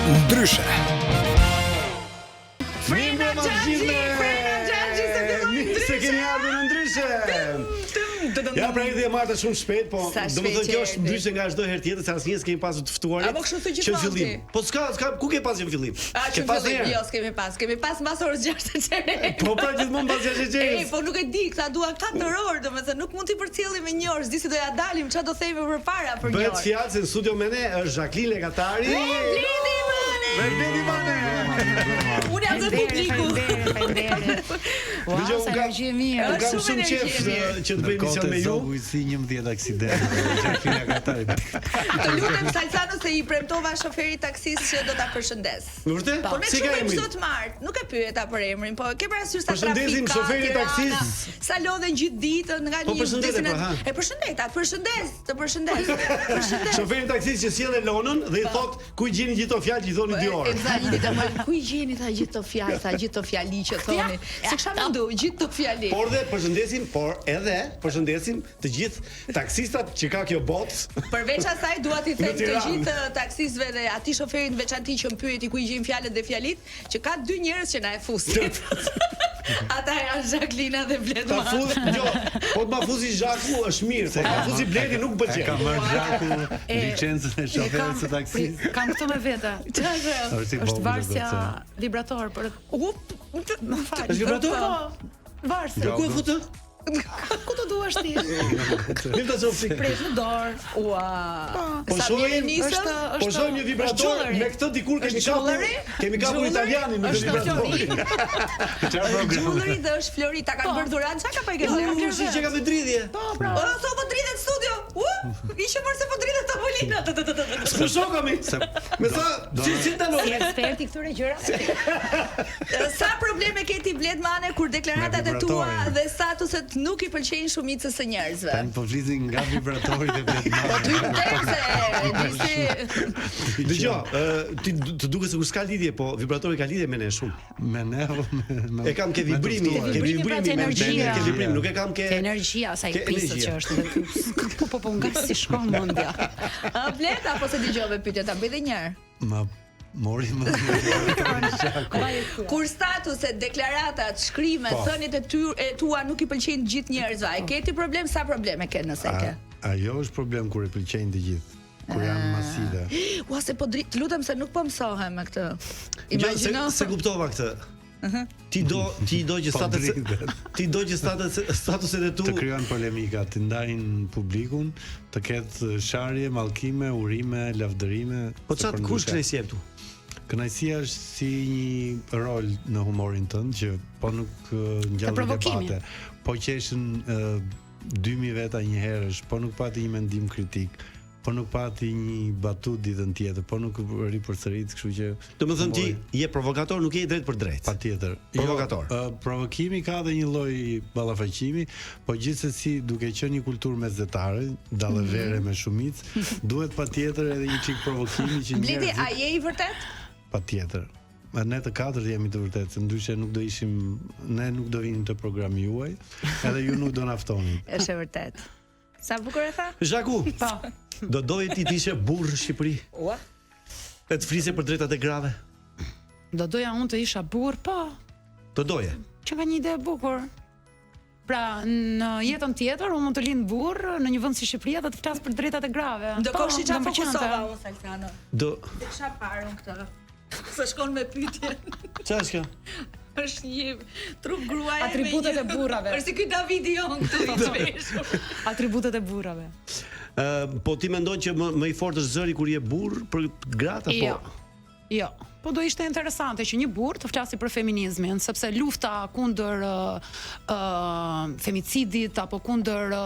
Ndryshe. Frena Xhaxhi, se keni ardhur në Ndryshe. Ja, pra edhe e marrë shumë shpejt, po domethënë kjo është ndryshe nga çdo herë tjetër, se asnjëherë s'kemi pasur të ftuarit. Apo kështu të gjithmonë. Po s'ka, ku ke pasur në fillim? Ke pasur jo, s'kemi pas. Kemi pas mbas orës 6:00. Po pra gjithmonë mbas 6:00. Po nuk e di, këta dua 4 orë, domethënë nuk mund t'i përcjellim me 1 orë, s'di si do ja dalim, çfarë do themi përpara për 1 orë. Bëhet fjalë se në studio me ne është Jacqueline Lekatari. Blendi Mane. Unë jam të publiku. Wow, sa energji mirë. Kam shumë qejf që të bëj emision me ju. Si 11 aksidente. Jacqueline Lekatari. Të lutem Salsano se I premtova shoferit taksis që do ta përshëndes. Vërtet? Po ne Si ka shumë emrin? sot mart, nuk e pyeta për emrin, po ke parasysh sa Përshëndesim trafik ka. shoferin taksis. Sa lodhen gjithë ditën nga Po një përshëndetje, destinacion. pra, ha. E përshëndet, të përshëndes. Shoferin taksis që sjellë Elonën dhe I thot ku I gjeni gjithë to fjalë që I thoni 2 orë. Ku I gjeni tha gjithë to fjalë, tha gjithë to fjali që thoni. Se kisha mendu gjithë to fjali. Por dhe përshëndesim të gjithë taksistat që ka kjo botë. Përveç asaj dua t'i them Në të Tiranë. gjithë taksistëve dhe atij shoferit veçanti që më pyeti ku I gjejnë fjalët dhe fjalit, që ka 2 njerëz që na e fusin. Ata janë Jacqueline dhe Bled Ta Mane. fuz, jo, po të ma fuzi Zhaku është mirë, po ma fuzi Bledi nuk Ka pëlqen. marrë Zhaku licencën e shoferit të taksit. Kam këto me vete. Është varsja vibrator për më fal. Është vibrator? Po. Varsja. Ku e futë? Ku do duash ti? Mirë ta zofi. Pres në dorë. Ua. Po Sa shohim, mirë nisëm. po shohim një vibrator me këtë dikur kemi kapur italianin me vibrator. Jewelry dhe është Flori, ta kanë bërë dhuratë, çka ka pa I ke bërë? Si që ka me dridhje. Po, so po dridhet studio. Ishte përse po dridhet tavolina. Ku shokami? Me sa si tano. Si ekspert I këtyre gjërave. Sa probleme ke ti Bled Mane kur deklaratat e tua dhe statuset nuk I pëlqejnë shumicës së njerëzve? Tanë po flisin nga vibratorit e Bled Mane. Po ty përse, disi. Dëgjoj, ti të duket se kur s'ka lidhje, po vibratori ka lidhje me ne shumë. Me ne E kam ke vibrimi, nuk e kam ke energjia sa I pisët që është. Po nga si shkon mendja. A Bled apo se dëgjove pyetja ta bëj edhe një herë? Ma mori më Kur statuset, deklaratat, shkrimet, thëniet e tua nuk I pëlqejnë gjithë njerëzve, a ke ti problem, sa probleme ke nëse ke? Ajo është problem kur I pëlqejnë të gjithë. Kur janë masive. Ua se po të lutem se nuk po mësohem me këtë. Imagjino se kuptova këtë. Ti do që statuset e tu të krijon polemika, të ndajnë publikun, të ketë sharje, mallkime, urime, lavdërime. Po çfarë kush kënaqësi jep tu? Kënaqësia është si një rol në humorin tënd që po nuk ngjallen debate. Po qeshën 2000 veta një herësh, po nuk pati një mendim kritik. Po nuk pati një batut ditën tjetër, po nuk ripërsërit, kështu që domethënë ti je provokator, nuk je I drejt për drejt. Patjetër. Provokator. Provokimi ka dhe një lloj ballafaqimi, po gjithsesi duke qenë një kulturë mesdhetare, dallëvere me shumicë, duhet patjetër edhe një çik provokimi që njerëzit. Bledi, a je I vërtet? Patjetër. Ne të katërt jemi të vërtetë, se ndryshe nuk do ishim, ne nuk do vinim të programi juaj, edhe ju nuk do na ftonin. Është e vërtet. Sa bukur e tha? Zhaku. Po. Do doje ti të ishe burr në Shqipëri? Ua. E të flisje për drejtat e grave? Do doja unë të isha burr, po. Do doje. Që ka një ide e bukur. Pra, në jetën tjetër unë mund të lind burr në një vend si Shqipëria dhe të flas për drejtat e grave. Ndërkohë shi çfarë do më pëlqente. fokusova unë Salsano. Do Kisha parë unë këtë. Se shkon me pyetje. Çfarë është kjo? Është një trup gruaje. Atributet e burrave. Është si ky Davidi jon këtu I zhveshur. Atributet e burrave. Po ti mendon që më I fortë është zëri kur je burr për gratë apo? Jo. Po do ishte interesante që një burr të flasë për feminizmin, sepse lufta kundër femicidit apo kundër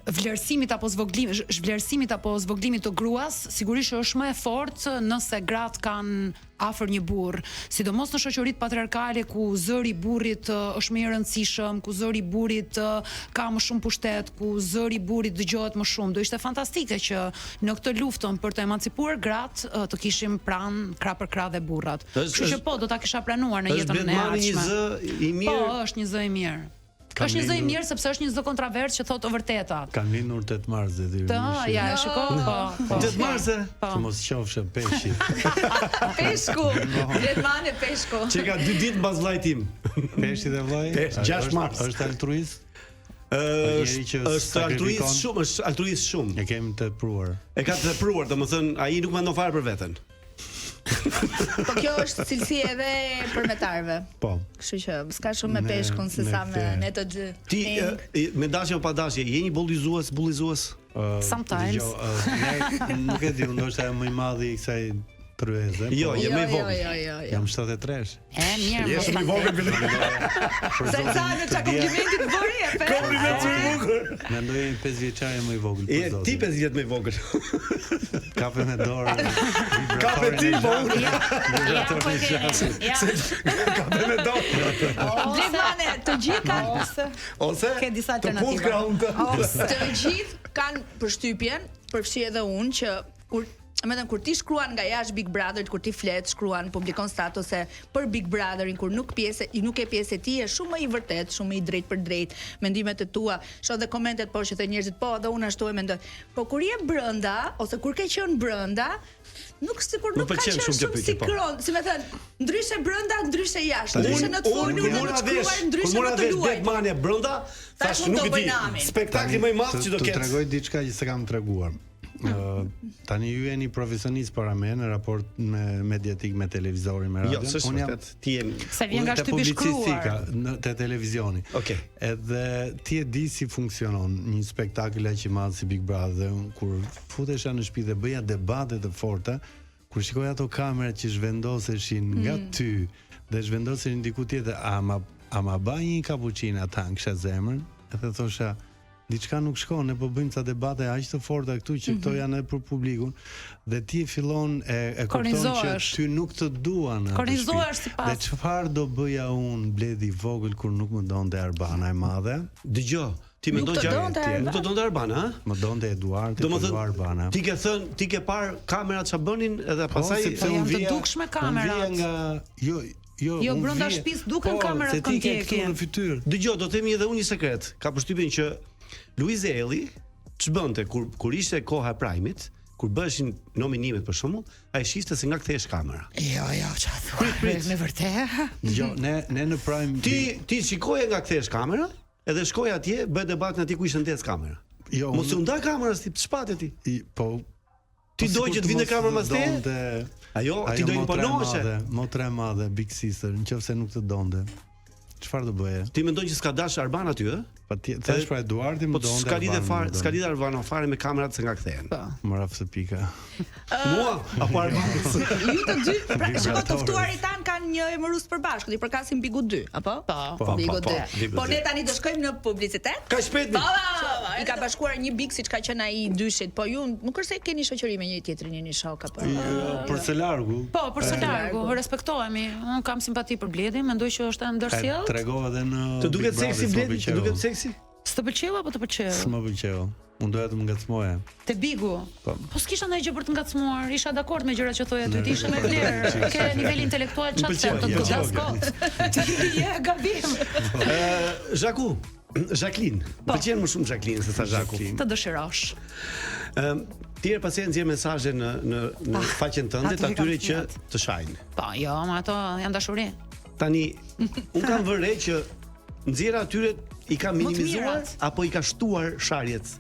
vlerësimit apo zhvlerësimit apo zvoglimit të gruas, sigurisht është më e fortë nëse gratë kanë afër një burr, sidomos në shoqëritë patriarkale ku zëri I burrit është më I rëndësishëm, ku zëri I burrit ka më shumë pushtet, ku zëri I burrit dëgjohet më shumë. Do ishte fantastike që në këtë luftën për të emancipuar gratë të kishim pranë krah për krah dhe burrat. Kështu që po, do ta kisha planuar në jetën e ardhshme. Është një zë I mirë. Po, është një zë I mirë. Është një zë i mirë sepse është një zë kontrovers që thotë vërtetat. Kanë lindur 8 mars dhe Ja, shiko, po. 8 mars. Që mos qofshë peshi. Peshku. Letmane peshku. Që ka 2 ditë mbas vllajt tim. Peshi dhe vllai? 6 mars. Është altruist? Është altruist shumë. E kemi të tepruar. E ka të tepruar, domethënë ai nuk mendon fare për veten. Po kjo është cilësi edhe për metarëve. Po. Kështu që s'ka shumë me peshkun se sa me të dy. Ti me dashje apo pa dashje, je një bullizues? Sometimes. Nuk e di, ndoshta më i madhi i kësaj tryeze. Jo, je më i vogël. Jo. Jam 73. Mirë. Je shumë i vogël fillim. Se sa në çka komplimentit bëri e pe. Kompliment më i vogël. Mendoj 5 vjeçare më i vogël. Je ti 5 vjet më i vogël. Kafe me dorë. Kafe ti po unë. Kafe me dorë. Letmane, të gjithë kanë Ose ke disa alternativa. Të gjithë kanë përshtypjen, përfshi edhe unë që kur ti shkruan nga jashtë Big Brother, kur ti flet, shkruan, publikon statuse për Big Brotherin, kur nuk e pjesë e ti, e shumë më i vërtet, shumë më i drejt për drejt, mendimet e tua, shoh dhe komentet po që the njerëzit, po dhe unë ashtu e mendoj. Po kur je brenda, ose kur ke qenë brenda, nuk ka qenë shumë sinkron, si me thënë, ndryshe brenda, ndryshe jashtë, ndryshe në të folur, në të shkruar, ndryshe në të luajtur. Detmane brenda, thash nuk e di. Spektakli më i madh që do ketë. Të tregoj diçka që s'kam treguar. Tani ju jeni profesionist para me në raport me mediatik, me televizorin, me radio. Jo, s'është vërtet. Ti je se vjen nga shtypi shkruar te televizioni. Okej. Edhe ti e di si funksionon një spektakël aq i madh si Big Brother, kur futesha në shtëpi dhe bëja debate të forta, kur shikoj ato kamerat që zhvendoseshin nga ty dhe zhvendoseshin diku tjetër, a ma baj një cappuccino ata kisha zemrën, edhe thosha diçka nuk shkon, ne po bëjmë ca debate aq të forta këtu që këto janë edhe për publikun dhe ti fillon e kupton që ty nuk të duan. Kornizohesh sipas. Dhe çfarë do bëja unë Bledi i vogël kur nuk më donte Arbana e madhe? Dëgjoj, ti mendon që nuk të donte Arbana, ha? Më donte Eduardi, po Arbana. Ti ke thënë, ti ke parë kamerat ç'a bënin edhe pastaj sepse unë vija të dukshme kamerat. Jo, brenda shtëpisë duken kamerat kontinuisht në fytyrë. Dëgjoj, do të themi edhe unë një sekret. Ka përshtypjen që Luizi Elli ç'bënte kur ishte koha e Prime-it, kur bëshin nominimet për shembull, ai shiste se nga kthehesh kamera. Jo, çfarë thua? Me vërtet? Jo, ne në Prime ti shikoje nga kthehesh kamera, edhe shkoj atje, bëj debatin atje ku ishte ndes kamera. Jo, mos u nda kameras ti, ç'patë ti? Po ti do që të vinte kamera mas teje? Ajo, ti do të punohesh. Motra e madhe, Big Sister, nëse nuk të donte. Çfarë do bëje? Ti mendon që s'ka dash Arbana aty, ë? Patjetër, thash për Eduardi më donte. Po s'ka lidhje Arbana fare me kamerat se nga kthehen. Po. Mora fse pika. Mua apo Arbana? Ju të dy, pra shiko të ftuarit tan kanë një emërus përbashkët, i përkasin Bigu 2, apo? Po. Bigu 2. Po ne tani do shkojmë në publicitet. Ka shpejt. I ka bashkuar një Big siç ka qenë ai dyshit, po ju nuk është se keni shoqëri me njëri tjetrin, jeni shok apo? Për së largu. Po, për së largu, respektohemi. Un kam simpati për Bledin, mendoj që është ndërsjell. Tregova edhe në Të duket seksi Bledi, të duket seksi? S'të pëlqeu apo të pëlqeu? S'më pëlqeu. Unë doja të më ngacmoja. Te Bigu. Po s'kisha ndonjë gjë për të ngacmuar, isha dakord me gjërat që thoja ty, isha me vlerë. Ke nivel intelektual çfarë të godas kot. Ti je gabim. Zhaku, Jacqueline. Pëlqen më shumë Jacqueline se sa Zhaku. Të dëshirosh. Ti er pasi nxjerr mesazhe në faqen tënde të atyre që të shajnë. Po, jo, ma ato janë dashuri. Tani, un kam vënë që nxjerrja atyre i ka minimizuar apo i ka shtuar sharjet?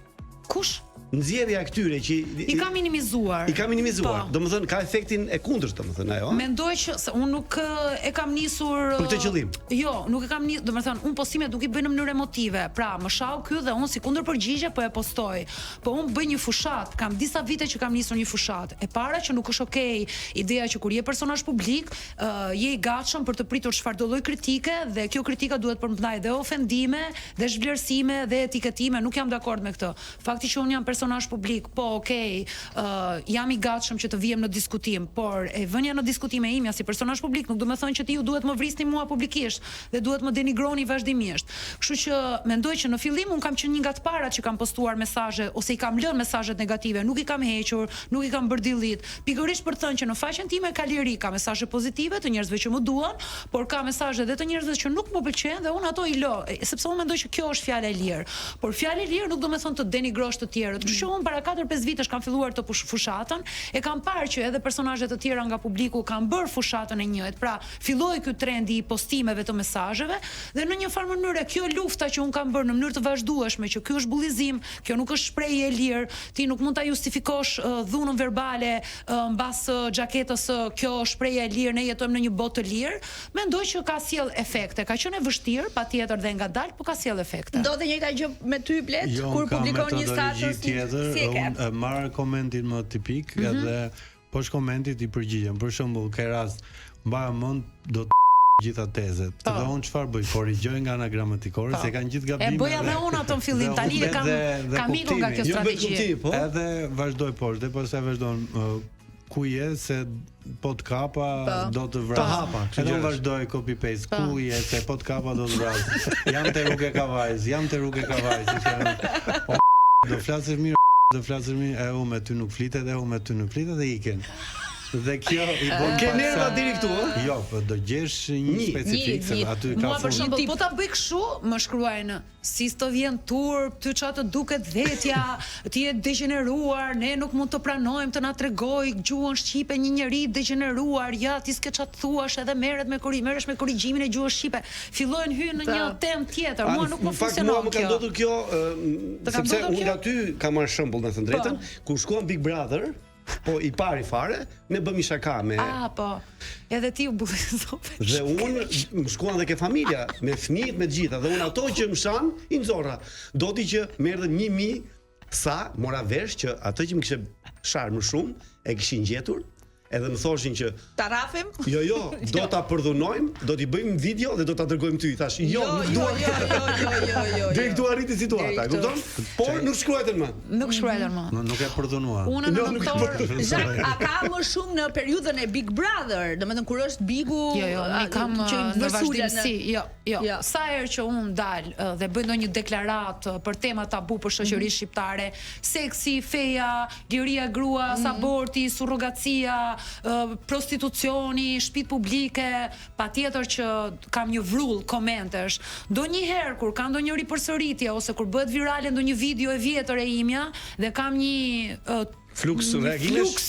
Kush? Nxjerrja e këtyre që i ka minimizuar. I ka minimizuar. Domethënë ka efektin e kundërt, domethënë ajo. Mendoj që se unë nuk e kam nisur për këtë qëllim. Jo, nuk e kam nisur, domethënë unë postimet nuk i bëj në mënyrë emotive. Pra, më shau ky dhe unë si kundër përgjigje po e postoj. Po unë bëj një fushat, kam disa vite që kam nisur një fushat. E para që nuk është okay ideja që kur je personazh publik, je i gatshëm për të pritur çfarëdo lloj kritike dhe kjo kritika duhet përmbledhë dhe ofendime, dhe zhvlerësime dhe etiketime, nuk jam dakord me këtë. Fakti që unë jam personazh publik, po okay, jam i gatshëm që të vijem në diskutim, por e vënia në diskutim e imja si personazh publik nuk do të thonë që ti ju duhet më vrisni mua publikisht dhe duhet më denigroni vazhdimisht. Kështu që mendoj që në fillim un kam qenë një nga të parat që kam postuar mesazhe ose i kam lënë mesazhet negative, nuk i kam hequr, nuk i kam bërë dillit, pikërisht për të thënë që në faqen time ka liri, ka mesazhe pozitive të njerëzve që më duan, por ka mesazhe edhe të njerëzve që nuk më pëlqejnë dhe un ato i lë, sepse un mendoj që kjo është fjalë e lirë. Por fjalë e lirë nuk do të thonë të denigrosh të tjerët. Kështu që un para 4-5 vitesh kam filluar të fushatën, e kam parë që edhe personazhe të tjera nga publiku kanë bërë fushatën e njëjtë. Pra, filloi ky trendi i postimeve të mesazheve dhe në një farë mënyrë kjo lufta që un kam bërë në mënyrë të vazhdueshme, që ky është bullizim, kjo nuk është shprehje e lirë, ti nuk mund ta justifikosh dhunën verbale mbas xhaketës, kjo është shprehje e lirë, ne jetojmë në një botë të lirë. Mendoj që ka sjell efekte, ka qenë e vështirë, patjetër dhe ngadalë, por ka sjell efekte. Ndodhe njëjta gjë me ty Blet, kur publikon një status tjetër, unë marr komentin më tipik edhe poshtë komentit i përgjigjem. Për shembull, ka rast mbaja mend do të gjitha tezet. Dhe unë çfarë bëj? Korrigjoj nga ana gramatikore, se kanë gjithë gabime. E bëja edhe unë ato në fillim, tani e kam ikur nga kjo strategji. Edhe vazhdoj poshtë, dhe pastaj vazhdon ku je se po të kapa do të vras. Edhe unë vazhdoj copy paste. Ku je se po të kapa do të vras. Jam te rrugë Kavajës, Do flasësh mirë, e u me ty nuk flitet, dhe iken. Dhe kjo i bën ke nerva deri këtu, ë? Jo, po do gjesh një specifik se aty ka. Mua për shembull, po ta bëj kështu, më shkruajnë si të vjen turp, ty çfarë të duket vetja, ti je degeneruar, ne nuk mund të pranojmë të na tregoj gjuhën shqipe një njeri degeneruar, ja ti s'ke çfarë të thuash edhe merresh me korrigjimin e gjuhës shqipe. Fillojnë hyn në një temë tjetër. Mua nuk më funksionon kjo. Mua më ka ndodhur kjo, sepse unë aty kam marrë shembull me të drejtën, kur shkuam Big Brother. Po i pari fare, ne bëmi shaka me... po, edhe ti u bullizove. Dhe unë më shkuan dhe ke familja, me fëmijët, me gjitha, dhe unë ato që më shan, i nxorra. Do t'i që merë dhe 1000 sa, mora vesh që ato që më kishe sharë më shumë, e kishin gjetur, edhe më thoshin që ta rafim? Jo, do ta përdhunojmë, do t'i bëjmë video dhe do ta dërgojmë ty. Thash, jo, nuk dua. Jo. Deri këtu arriti situata, e kupton? Por nuk shkruajtën më. Nuk shkruajtën më. Nuk e përdhunuan. Unë në nëntor, Zak, a ka më shumë në periudhën e Big Brother, domethënë kur është Bigu, unë kam në vazhdimsi. Jo. Sa herë që unë dal dhe bëj ndonjë deklaratë për tema tabu për shoqërinë shqiptare, seksi, feja, liria e gruas, aborti, surrogacia, prostitucioni, shtëpitë publike, patjetër që kam një vrull komentesh. Ndonjëherë kur ka ndonjë ripërsëritje ose kur bëhet virale ndonjë video e vjetër e imja dhe kam një fluks reagimesh? Fluks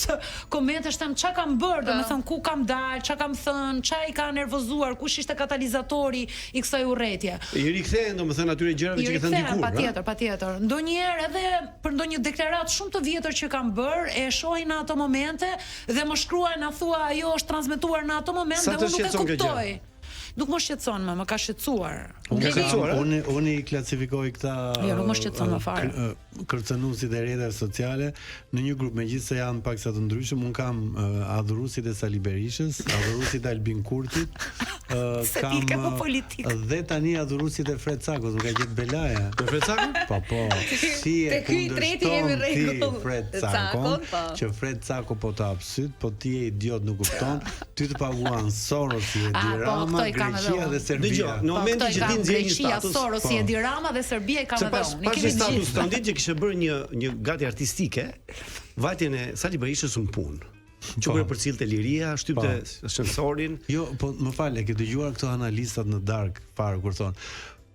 komentesh them çka kam bërë, domethënë ku kam dalë, çka kam thënë, çka i ka nervozuar, kush ishte katalizatori i kësaj urrëtie. I rikthehen domethënë atyre gjërave që i thënë dikur. Patjetër. Ndonjëherë edhe për ndonjë deklaratë shumë të vjetër që kam bërë, e shohin në ato momente dhe më shkruajnë, na thua ajo është transmetuar në ato momente dhe unë nuk e kuptoj. Nuk më shqetëson më ka shqetësuar. Unë i klasifikoj këta nuk më shqetëson më fare. Kërcënuesit e rrjeteve sociale në një grup, megjithëse janë paksa të ndryshëm. Un kam adhuruesit e Sali Berishës, adhuruesit e Albin Kurtit, kam dhe tani adhuruesit e Fred Sakos, nuk ka gjetë belaja. Te Fred Sako? Po. Si e kundërshton Fred Sakon, që Fred Sako po ta hapsyt, po ti je idiot, nuk kupton. Ty të paguan Sorosi e Dirama, Greqia dhe Serbia. Dgjoj, në momentin që ti nxjerr një status, Sorosi e Dirama dhe Serbia i kanë edhe unë. Ne kemi status standit që kishte bërë një gati artistike, vajtjen e Sali Berishës në punë. Që kur e përcillte liria, shtypte ascensorin. Jo, po më fal, e ke dëgjuar këto analistat në dark fare kur thon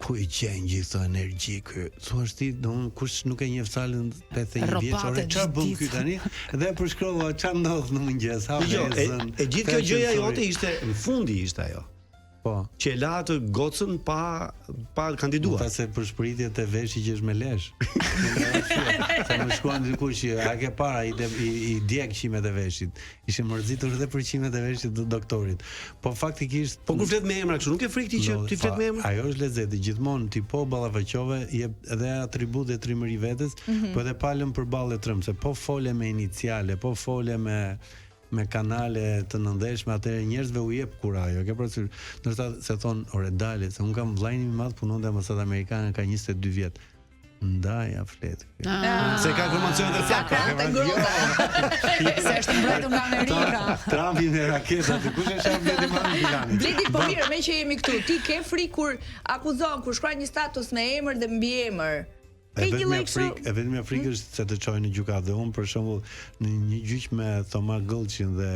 ku i gjen gjithë energji ky? Thua ti, kush nuk e njeh Salin 51 vjeçore, çfarë bën ky tani? Dhe e përshkrova çfarë ndodh në mëngjes, e gjithë kjo gjëja jote ishte në fundi ishte ajo. Po. Që e la atë gocën pa kandiduar. Ta se për shpëritjet e veshit që është me lesh. Sa më shkuan dikush që a ke para i djeg qimet e veshit. Ishte mërzitur edhe për qimet e veshit të doktorit. Po faktikisht kur flet me emra kështu, nuk e frikti që ti flet me emra. Ajo është lezzeti, gjithmonë ti po ballafaqove, jep edhe atribut e trimëri vetes, po edhe palëm përballë trëm, se po fole me iniciale, po fole me kanale të nëndeshme, atëherë njerëzve u jep kurajo. Ke parasysh, ndërsa se thon, "Ore dale, se un kam vllajin i madh punon te ambasadë amerikane ka 22 vjet." Ndaja flet. Se ka informacione të sakta. Se është mbrojtur nga Amerika. Trumpi me raketat, kush e shef Bledi Marko? Bledi, po mirë, me që jemi këtu, ti ke frikë kur akuzon, kur shkruaj një status me emër dhe mbiemër. E vetëm frikë është se të çojnë në gjykatë. Dhe unë për shembull në një gjyq me Thoma Gëllçin dhe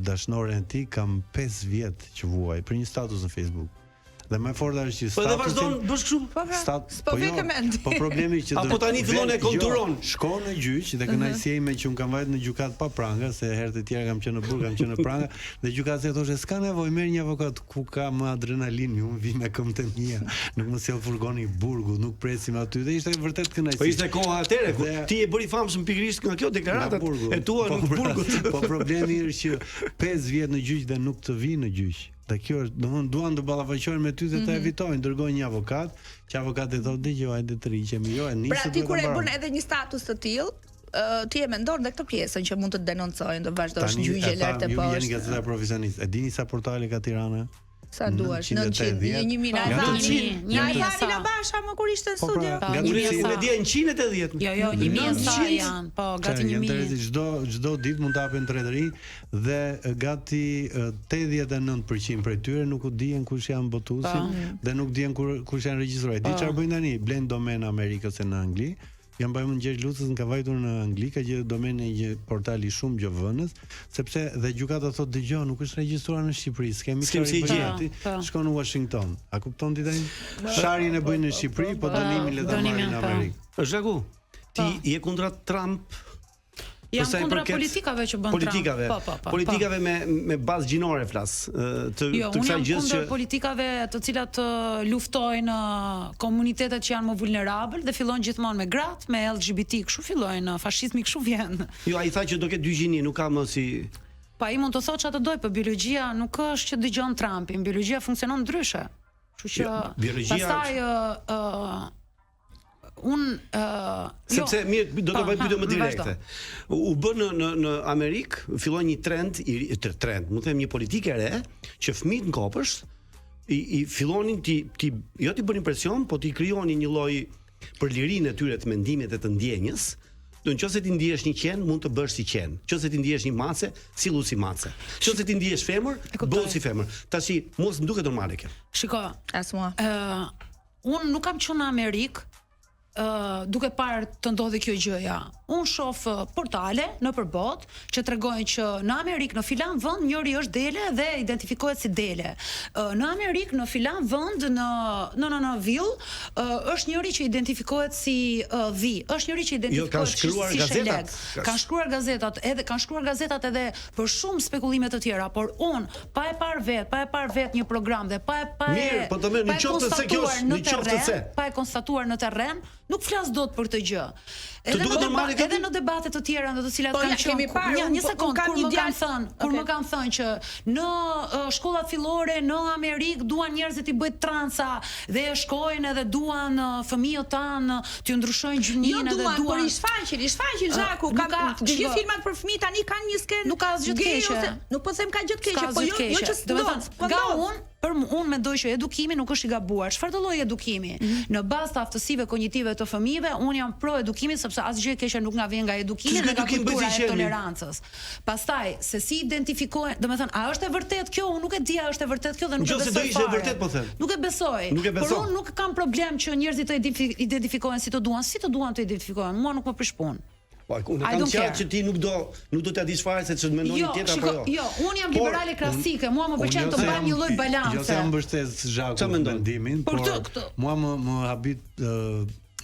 dashnoren e tij kam 5 vjet që vuaj për një status në Facebook. Dhe më fort është që Po dhe vazhdon bësh kështu? Po problemi është që apo tani fillon e konturon. Shkon në gjyq dhe kënaqësia ime që un kam vajt në gjykat pa pranga, se herët e tjera kam qenë në burg, kam qenë në pranga, dhe gjykatësia thoshte s'ka nevojë, merr një avokat ku ka më adrenalinë, un vi me këmbët e mia, nuk më sjell furgoni i burgut, nuk presim aty dhe ishte vërtet kënaqësi. Po ishte koha atëre ku ti e bëri famshëm pikërisht nga kjo deklaratat e tua në burgut. Po problemi është që 5 vjet në gjyq dhe nuk të vi në gjyq. Dhe kjo është, domthonë duan të ballafaqohen me ty dhe ta evitojnë, dërgojnë një avokat, që avokati thotë dëgjoj, hajde të riqemi, jo, e nisë. Pra ti kur e bën edhe një status të tillë, ti e mendon dhe këtë pjesën që mund të denoncojnë, të vazhdosh gjyqje lart e poshtë. Ju jeni gazetar profesionist. E dini sa portale ka Tirana? Sa duash, 900, 1000 Alina Basha më kur ishte në studio. Ne dia 180. Jo, 1000 sa janë, po gati 1000. Çdo ditë mund të hapen tretëri dhe gati 89% prej tyre nuk u dihen kush janë botuesit dhe nuk dihen kush janë regjistruar. Di çfarë bëjnë tani? Blen domen në Amerikë ose në Angli. Jam bajmë në Gjergj Lucës në ka vajtur në Angli, ka gjetur domenin e një portali shumë gjovënës, sepse dhe gjykata thotë dëgjoj, nuk është regjistruar në Shqipëri, s'kemi çfarë. Shkon në Washington. A kupton ti tani? Sharrin e bëjnë në Shqipëri, po dënimin le ta marrin në Amerikë. Zhaku, ti je kundra Trump? Jam kundra politikave që bën Trump. Politikave me bazë gjinore flas. Të kësaj gjë që politikave të cilat luftojnë komunitetet që janë më vulnerabël dhe fillon gjithmonë me gratë, me LGBT, kështu fillojnë, fashizmi kështu vjen. Jo, ai tha që do ketë dy gjini, nuk ka më si. Pa i mund të thotë çfarë të doj, po biologjia nuk është që dëgjon Trumpin, biologjia funksionon ndryshe. Kështu që pastaj sepse mirë do të bëj pyetje më direkte. U bë në Amerikë filloi një trend, mund të them një politikë e re, që fëmijët në kopësht i fillonin ti jo ti bënin presion, po ti krijonin një lloj për lirinë e tyre të mendimit dhe të ndjenjës. Do nëse ti ndihesh një qen, mund të bësh si qen. Nëse ti ndihesh një mace, sillu si mace. Nëse ti ndihesh femër, bëu si femër. Tashi mos më duket normale kjo. Shiko, as mua. Unë nuk kam qenë në Amerikë duke parë të ndodhi kjo gjëja. Unë shoh portale nëpër botë që tregojnë që në Amerikë në filan vend njëri është dele dhe identifikohet si dele. Në Amerikë në filan vend në vill është njëri që identifikohet si dhi. Është njëri që identifikohet si sheleg. Kanë shkruar gazetat edhe për shumë spekullime të tjera, por unë pa e parë vet një program dhe pa e konstatuar në terren, nuk flas dot për këtë gjë. Edhe në debate të tjera në të cilat kanë qenë. Një sekond, kur më kanë thënë që në shkollat fillore në Amerikë duan njerëzit i bëjnë transa dhe shkojnë edhe duan fëmijët tanë t'ju ndryshojnë gjininë edhe duan. Por i shfaqin Zhaku, gjithë filmat për fëmijë tani kanë një skenë. Nuk ka asgjë të keqe. Nuk po them ka gjë të keqe, po jo që s'don. Unë mendoj që edukimi nuk është i gabuar. Çfarë do lloj edukimi? Në bazë të aftësive kognitive të fëmijëve, unë jam pro edukimit sepse asgjë e keqe nuk na vjen nga edukimi dhe nga kultura e tolerancës. Pastaj, se si identifikohen, domethënë, a është e vërtet kjo? Unë nuk e di a është e vërtet kjo dhe nuk e besoj. Nëse do ishte e vërtet po them. Nuk e besoj. Por unë nuk kam problem që njerëzit të identifikohen si të duan të identifikohen. Mua nuk më prish punë. Po, unë kam qartë që ti nuk do t'ia dish fare se ç'do mendon një tjetër apo jo. Jo, unë jam liberale klasike, mua më pëlqen të mbaj një lloj balance. Jo se mbështes Zhaku mendimin, por mua më habit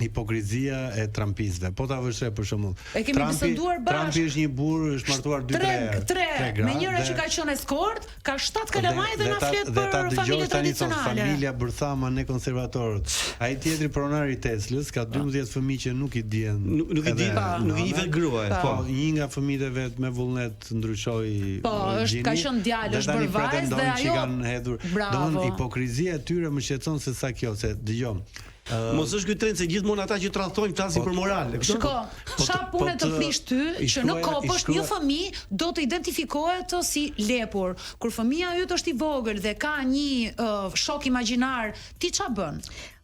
hipokrizia e trumpistëve. Po ta vësh për shembull. Trumpi është një burr, është martuar 2-3 herë. Me njëra që ka qenë eskort, ka 7 kalamaj dhe na flet për familje tradicionale. Familja Bërthama ne konservatorët. Ai tjetri pronari i Teslës ka 12 fëmijë që nuk i dihen. Nuk i vet grua. Po, një nga fëmijët e vet me vullnet ndryshoi. Po, ka qenë djalë, është bërë vajzë dhe ajo kanë hedhur. Domthon hipokrizia e tyre më shqetëson se sa kjo, se dëgjom. Mos është ky trend se gjithmonë ata që tradhtojnë flasin për moral. Shiko, çfarë pune të thrish ty që në kopësht një fëmijë do të identifikohet si lepur. Kur fëmia yt është i vogël dhe ka një shok imagjinar, ti ç'a bën?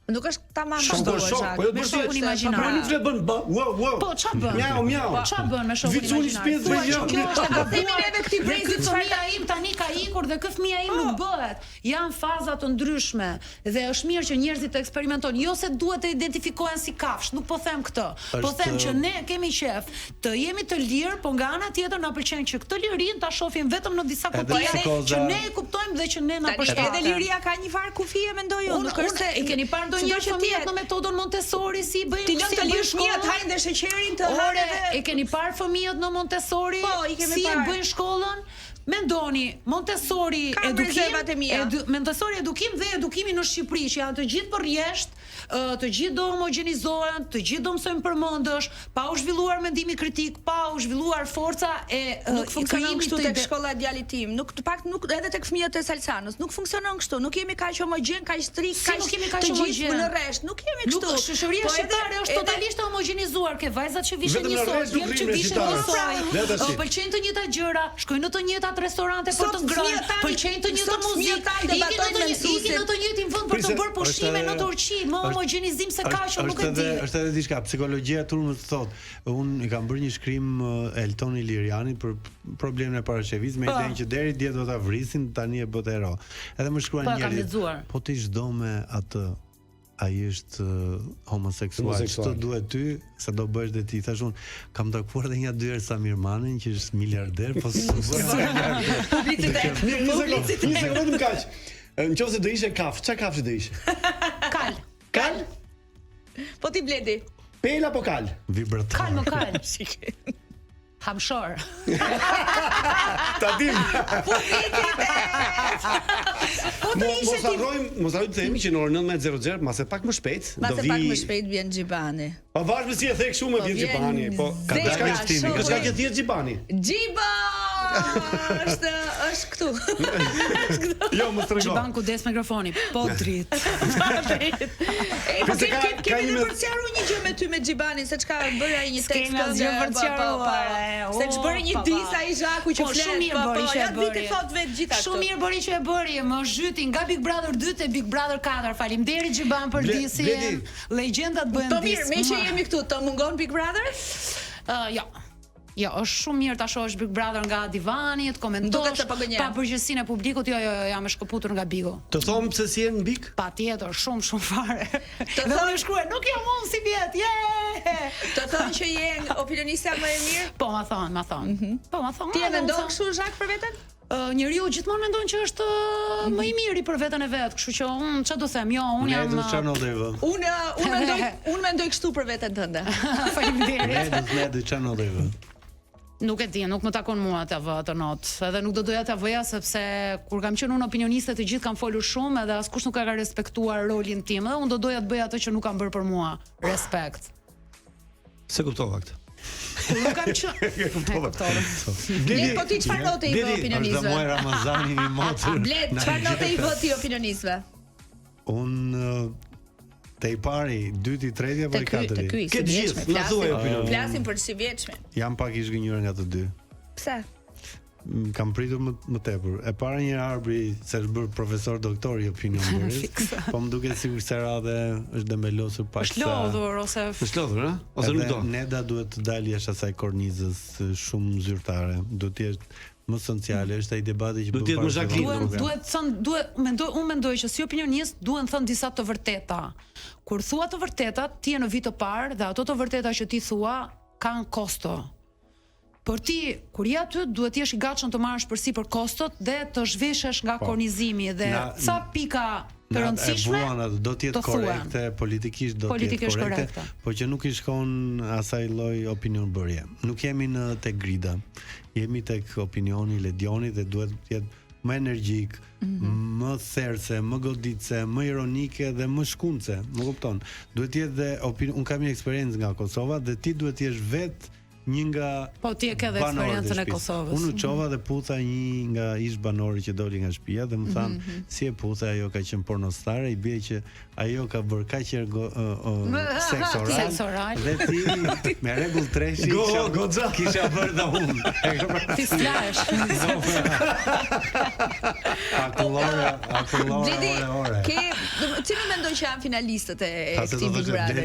Nuk është tamam ashtu. Po jo shokun imagjinar. Po nuk flet bën wow. Po ç'a bën? Miau. Po ç'a bën me shokun imagjinar? Kjo është e gabuar edhe këtij brezit fëmia im tani ka ikur dhe ky fëmia im nuk bëhet. Janë faza të ndryshme dhe është mirë që njerëzit të eksperimentojnë, jo se duhet të identifikohen si kafsh, nuk po them këtë. Po them që ne kemi qef të jemi të lirë, po nga ana tjetër na pëlqen që këtë lirinë ta shohim vetëm në disa kuptime që ne e kuptojmë dhe që ne na përshtatet. Edhe liria ka një farë kufie mendoj unë, nuk është se e keni parë ndonjëherë fëmijët në metodën Montessori si bëjnë. Ti lëm të lirë fëmijët hajnë dhe sheqerin të hanë. E keni parë fëmijët në Montessori si e bëjnë shkollën? Mendoni, Montessori edukim dhe edukimi në Shqipëri që janë të gjithë përjeshtë, të gjithë do homogenizohen, të gjithë do mësojnë përmendësh, pa u zhvilluar mendimi kritik, pa u zhvilluar forca e nuk funksionon kështu tek shkolla e djalit tim. Nuk të pak nuk edhe tek fëmijët e Salsanës, nuk funksionon kështu. Nuk jemi kaq homogjen, kaq strikt, kaq të gjithë në rresht. Nuk jemi kështu. Shoqëria shqiptare është totalisht homogenizuar, ke vajzat që vishin njësoj, vjen që vishin njësoj. Pëlqejnë të njëjta gjëra, shkojnë në të njëjtat restorante për të ngrënë, pëlqejnë të njëjtë muzikë, ikin në të njëjtin vend për të bërë pushime në Turqi, më homogenizim se kaq nuk e di. Është edhe diçka, psikologjia turmës thotë, unë i kam bërë një shkrim Eltoni Lirianit për problemin e parashevizit me idenë që deri dje do ta vrisin, tani e bë hero. Edhe më shkruan njerëzit. Po ti çdo me atë ai është homoseksual, ç'to duhet ty, sa do bësh dhe ti. Thash unë, kam takuar edhe një dy herë Samir Manin, që është miliarder, po publicitet. Një sekondë kaq. Nëse do ishe kafsh, ç'a kafshë do ishe? Kal? Po ti Bledi. Pel apo kal? Vibrator. Kal. Hamshor. Ta dim. Po të ishe ti. Mos harrojmë të themi që në orën 19:00, mbase pak më shpejt, do vi. Pak më shpejt vjen Xhibani. Po vazhdim si e thek shumë me vjen Xhibani, po ka diçka shtimi. Ka që thjet Xhibani. Xhiba! Është këtu. Jo, mos trego. Xhiban ku des mikrofoni. Po drit. Po kemi të përcjaru një gjë me ty me Xhibanin, se çka bëri ai një tekst këngë. Se që bëri një disa i Zhaku që flet. Shumë mirë bëri që e bëri. Gjithashtu. Shumë mirë bëri që e bëri. Më zhyti nga Big Brother 2 te Big Brother 4. Faleminderit Xhiban për disjen. Legjendat bëhen disë. Po mirë, me që jemi këtu, të mungon Big Brother? Jo. Jo, është shumë mirë ta shohësh Big Brother nga divani, të komentosh pa përgjegjësinë e publikut. Jo, jam e shkëputur nga Bigo. Të them pse si je në Big? Patjetër, shumë fare. Të them shkruaj, nuk jam unë si vjet. Të them që je opinionista më e mirë? Po, ma thon. Po, ma thon. Ti e mendon kështu Zhak për veten? Njeriu gjithmonë mendon që është më i miri për veten e vet, kështu që unë çfarë do them? Jo, unë jam Unë mendoj kështu për veten tënde. Faleminderit. Ne çanodheve. Nuk e di, nuk më takon mua ta vë atë notë. Edhe nuk do doja ta vëja sepse kur kam qenë unë opinioniste të gjithë kanë folur shumë edhe askush nuk ka respektuar rolin tim. Dhe unë do doja të bëj atë që nuk kanë bërë për mua. Respekt. Se kuptova këtë. Nuk kam qenë. Bled, po ti çfarë note i vë opinionistëve? Është muaj Ramazani i motor. Bled, çfarë note i vë ti opinionistëve? Unë te i pari, dyti, treti apo i katëri? Këtë gjithë, na thuaj opinion. Flasim për si vjeçme. Jam pak i zgënjur nga të dy. Pse? Kam pritur më tepër. E para një arbri se është bërë profesor doktor i opinion bërës. Po më duket sikur se radhe është dembelosur pak. Është lodhur ose është lodhur, ëh? Ose nuk do. Neda duhet të dalë jashtë asaj kornizës shumë zyrtare. Duhet të jetë më sociale, është ai debati që duhet më Jacqueline. Unë mendoj që si opinionist duhen thënë disa të vërteta. Kur thua të vërtetat, ti je në vit të parë dhe ato të vërteta që ti thua kanë kosto. Por ti, kur je aty, duhet të jesh i gatshëm të marrësh përsipër kostot dhe të zhveshesh nga kornizimi dhe ca pika të rëndësishme do të jetë korrekte, politikisht do të jetë korrekte, por që nuk i shkon asaj lloj opinion bërje. Nuk jemi në tek grida. Jemi tek opinioni Ledionit dhe duhet të jetë më energjik, më therse, më goditse, më ironike dhe më shkunce. Më kupton? Duhet të jetë dhe unë kam një eksperiencë nga Kosova dhe ti duhet të jesh vetë një nga Po ti e ke dhe eksperiencën e Kosovës. Unë u çova dhe putha një nga ish banori që doli nga shtëpia dhe më than si e putha, ajo ka qenë pornostare, i bie që ajo ka bërë kaq seks oral dhe ti me rregull treshi kisha bërë dhe unë. Ti slash. Akullore. Cili mendon që janë finalistët e këtij Big Brother?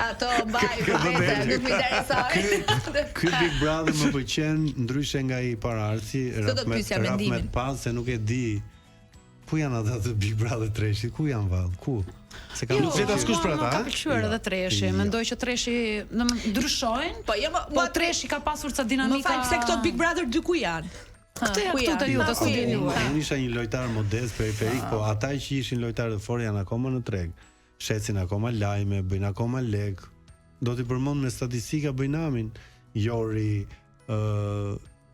Ato mbaj vetë, nuk më interesoj. Ky Big Brother më pëlqen ndryshe nga i paraardhësi, Rahmet Pas, se nuk e di ku janë ata të Big Brother Treshi, ku janë vallë, ku? Se kam nuk vetë askush për ata, Ka pëlqyer edhe Treshi, mendoj që Treshi ndryshojnë. Po Treshi ka pasur ca dinamika. Më fal, pse këto Big Brother 2 ku janë? Këto të ju të studiuar. Unë isha një lojtar modest periferik, po ata që ishin lojtarë të fortë janë akoma në treg. Shetsin akoma lajme, bëjnë akoma lek. Do t'i përmend me statistika Bëjnamin, Jori,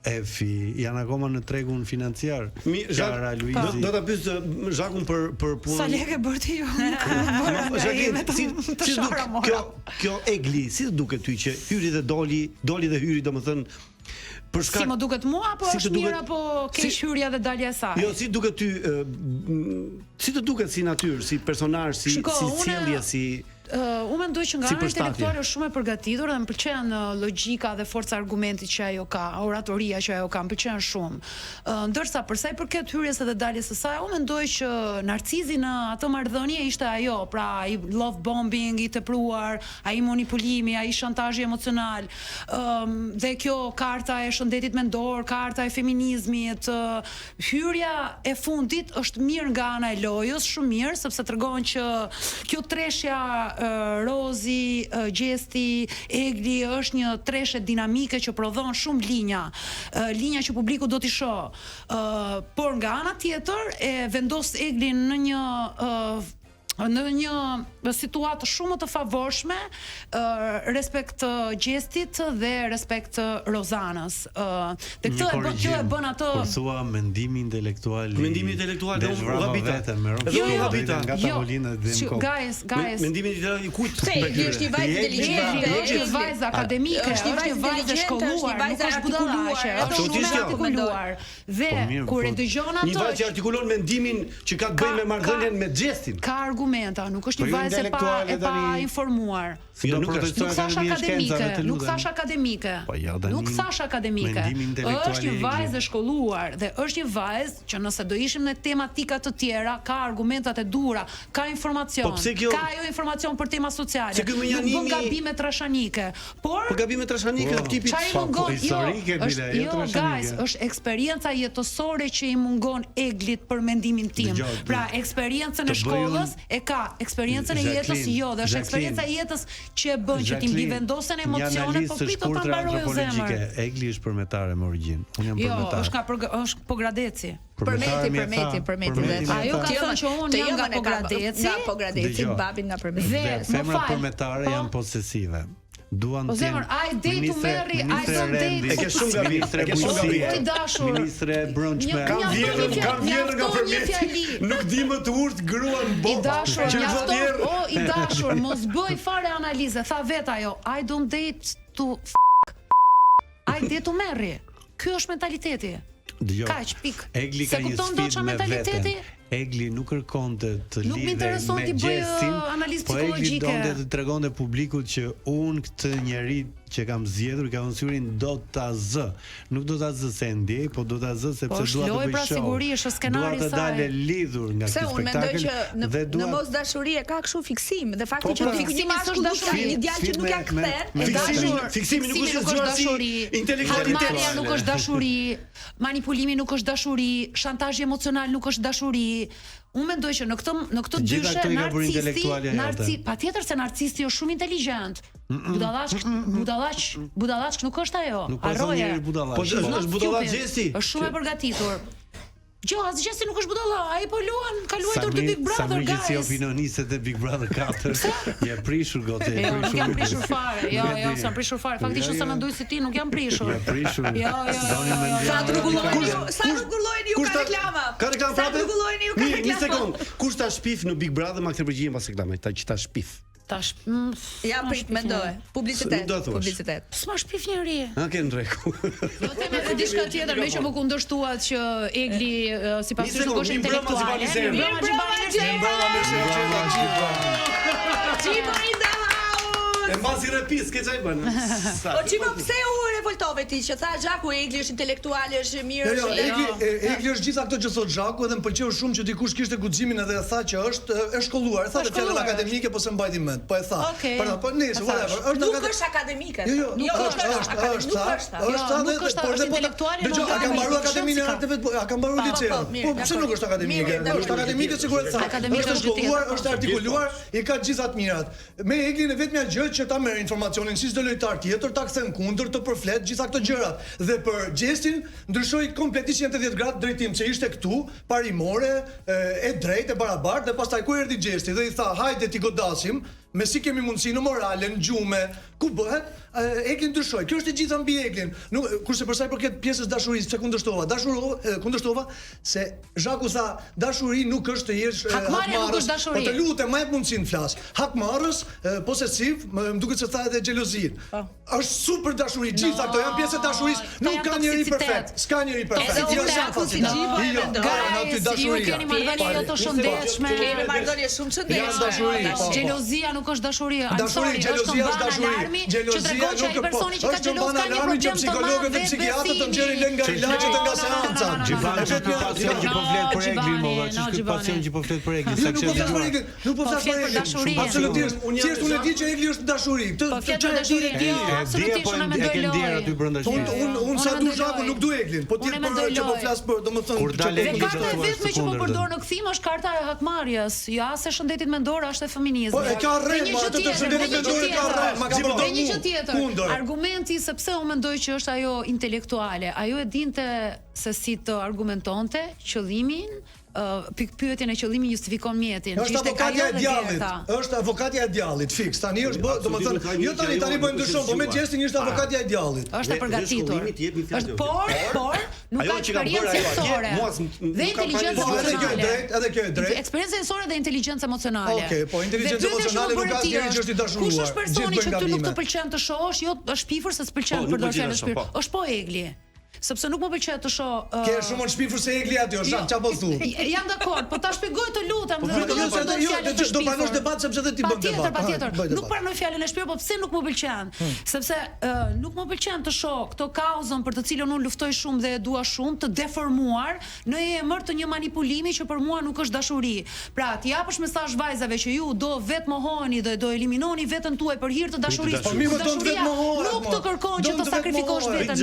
Efi, janë akoma në tregun financiar. Qara, Luizi. Do ta pyes Zhakun për punën. Sa lekë bër ti ju? Kjo Egli, si të duket ty që hyri dhe doli dhe hyri, domethënë si më duket mua, apo është mirë, apo keq hyrja dhe dalja e saj? Jo, si duket ty, si të duket si natyrë, si personazh, si sjellje, si unë mendoj që nga ana intelektuale është shumë e përgatitur dhe më pëlqen logjika dhe forca argumentit që ajo ka, oratoria që ajo ka, më pëlqen shumë. Ndërsa për sa i përket hyrjes edhe daljes së saj, unë mendoj që Narcizi në atë marrëdhënie ishte ajo, pra ai love bombing i tepruar, ai manipulimi, ai shantazhi emocional, dhe kjo karta e shëndetit mendor, karta e feminizmit, hyrja e fundit është mirë nga ana e lojës, shumë mirë, sepse tregon që kjo treshja Rozi, Gjesti, Egli është një treshe dinamike që prodhon shumë linja që publiku do t'i shoh. Por nga ana tjetër e vendos Eglin në një situatë shumë të favorshme, respekt Gjestit dhe respekt Rozanës. Dhe kjo e bën ato. Por thua mendimi intelektual. Mendimi intelektual dhe u habita. Nga tavolina dhe në kokë. Guys. Mendimi intelektual kujt? Është një vajzë inteligente, është një vajzë akademike, është një vajzë e shkolluar, nuk është budallaqe, është shumë e artikuluar. Dhe kur e dëgjon ato, një vajzë që artikulon mendimin që ka të bëjë me marrëdhënien me Gjestin. Ka argumenta, nuk është një vajzë e pa informuar. Nuk thash akademike. Nuk thash akademike. Është një vajzë e shkolluar dhe është një vajzë që nëse do ishim në tematika të tjera, ka argumentat e dura, ka informacion, ka ajo informacion për tema sociale. Nuk bën gabime trashanike. Por gabime trashanike të tipit historike bile, jo guys, është eksperjenca jetësore që i mungon Eglit për mendimin tim. Pra eksperiencën e shkollës e ka, eksperiencën e jetës jo, dhe është eksperjenca e jetës që e bën që ti mbivendosen emocionet, po prit ta mbarojë zemër. Egli është përmetare me origjinë. Unë jam përmetare. Jo, është Pogradeci. Përmeti. Ajo ka thënë që unë jam nga Pogradeci. Nga Pogradeci, babin nga Përmeti. Dhe femrat përmetare janë posesive. Duan të jenë. Ai date u merri, ai don't date. E ke shumë gabim, I dashur. Ministre brunchme. Kam vjerë nga Përmeti. Nuk di më të urtë gruan I dashur, mos bëj fare analize. Tha vet ajo, I don't date to I date u merri. Ky është mentaliteti. Kaq pik. Egli ka një sfidë me veten. Egli nuk kërkonte të lidhej me Gjestin, po Egli donte të tregonte publikut që unë këtë njerëz që kam zgjedhur, ka syrin do ta zë. Nuk do ta zë se ndjej, po do ta zë sepse dua të bëj show. Është skenari i saj. Dua të dalë lidhur nga ky spektakël. Unë mendoj që në mos dashuri ka kështu fiksim, dhe fakti që fiksimi është dashuri, një djalë që nuk ja kthen. Fiksimi nuk është dashuri. Intelektualiteti nuk është dashuri. Manipulimi nuk është dashuri, shantazhi emocional nuk është dashuri. Unë mendoj që në këtë dyshe narcisti, patjetër se narcisti është shumë inteligjent. Budallaq nuk është ajo. Harroje. Po është budallaq Gjesti. Është shumë e përgatitur. Jo, as Gjesti nuk është budalla, ai po luan, ka luajtur te Big Brother, guys. Sa opinionistët e Big Brother 4. Je prishur gote, je prishur. Nuk jam prishur fare. Jo, s'jam prishur fare. Faktikisht sa mendoj si ti, nuk jam prishur. Je prishur. Jo. Sa rregullojeni ju ka reklama? Ka reklama prapë? Sa rregullojeni ju ka reklama? Një sekond. Kush ta shpif në Big Brother ma këtë përgjigje pas reklamës, ta që ta shpif. Tash. Ja prit mendoj. Publicitet. S'ma shpif njëri. Ke në rregull. Do të them edhe diçka tjetër, me që më kundërshtuat që Egli sipas tyre nuk është intelektuale. Çipa i da. E mbasi repis, ke çaj bën. Po çipa pse u revoltove ti që tha Xhaku Egli është intelektual, është mirë, Egli është gjitha këto që thot Xhaku dhe më pëlqeu shumë që dikush kishte guximin edhe tha që është shkolluar, tha fjalën akademike po se mbajti mend, po e tha. Po nëse whatever, nuk është akademike. Jo, është intelektuale. Dgjoj, a ka mbaruar Akademinë e Arteve, a ka mbaruar liceun. Po pse nuk është akademike? Është akademike sigurisht sa. Është shkolluar, është artikuluar, i ka të gjitha të mirat. Me Eglin e vetmja gjë që ta merr informacionin si çdo lojtar tjetër, ta kthen kundër, të përflet gjitha këto gjërat. Dhe për Gjestin ndryshoi kompletisht 180 gradë drejtim, që ishte këtu, parimore, e drejtë, e barabartë, dhe pastaj kur erdhi Gjesti dhe i tha, hajde ti godasim, me si kemi mundësi në morale, në gjume, ku bëhet, Eglin ndryshoi. Kjo është e gjitha mbi Eglin. Kurse për sa i përket pjesës dashurisë, pse kundërshtova se Zhaku tha, dashuri nuk është të jesh hakmarrës. Po të lutem, më jep mundësinë flas. Hakmarrës, posesiv, më duket se tha edhe xhelozin. Është super dashuri, gjitha këto janë pjesë të dashurisë, nuk ka njeri perfekt. S'ka njeri perfekt. Jo, Zhaku si Gjipa e mendon. Ju keni marrëdhënie jo të shëndetshme. Kemi marrëdhënie shumë shëndetshme. Xhelozia nuk është dashuri. Dashuri, xhelozia është dashuri. Që ai personi që ka xheloz ka një problem të psikologët dhe psikiatrët të nxjerrin lëng nga ilaçet nga seanca. Gjibani është pacient që po flet për Eglin, mova, ç'është pacient që po flet për Eglin, sa që nuk po flas për Eglin. Absolutisht. Thjesht unë e di që Egli është dashuri. Këtë çfarë dashuri di? Absolutisht unë mendoj lojë. Aty brenda shtëpisë. Unë sa du Zhaku nuk du Eglin, po ti që po flas për, domethënë, karta e vetme që po përdor në kthim është karta e hakmarrjes. Ja se shëndetit mendor është e feminizmit. Po e ka rrem, atë të shëndetit mendor e ka rrem, ma ka përdorur. Një gjë tjetër. Argumenti sepse unë mendoj që është ajo intelektuale, ajo e dinte se si të argumentonte qëllimin, pyetjen e qëllimi justifikon mjetin. Është avokatja e djallit. Është avokatja e djallit, fiks. Tani është bë, domethënë, jo tani po ndryshon, po me Gjestin ishte avokatja e djallit. Është e përgatitur. Është por nuk ka eksperiencë sensore. Dhe inteligjencë emocionale. Edhe kjo e drejtë. Eksperiencë sensore dhe inteligjencë emocionale. Okej, po inteligjencë emocionale nuk ka asnjëri që është i dashuruar. Kush është personi që ty nuk të pëlqen të shohësh, jo është shpifur se s'pëlqen të përdorësh fjalë shpifur. Është po Egli. Sepse nuk më pëlqet të shoh. Ke shumë shpifur se Egli aty, është çfarë thu? Jam dakord, po ta shpjegoj të lutem. Do pranosh debat sepse edhe ti bën debat. Patjetër. Nuk pranoj fjalën e shpifur, po pse nuk më pëlqen? Sepse nuk më pëlqen të shoh këtë kauzën për të cilën unë luftoj shumë dhe e dua shumë të deformuar në emër të një manipulimi që për mua nuk është dashuri. Pra, ti japësh mesazh vajzave që ju do vetë mohoni dhe do eliminoni veten tuaj për hir të dashurisë. Po mirë, do të vetë mohohet. Nuk të kërkon që të sakrifikosh veten.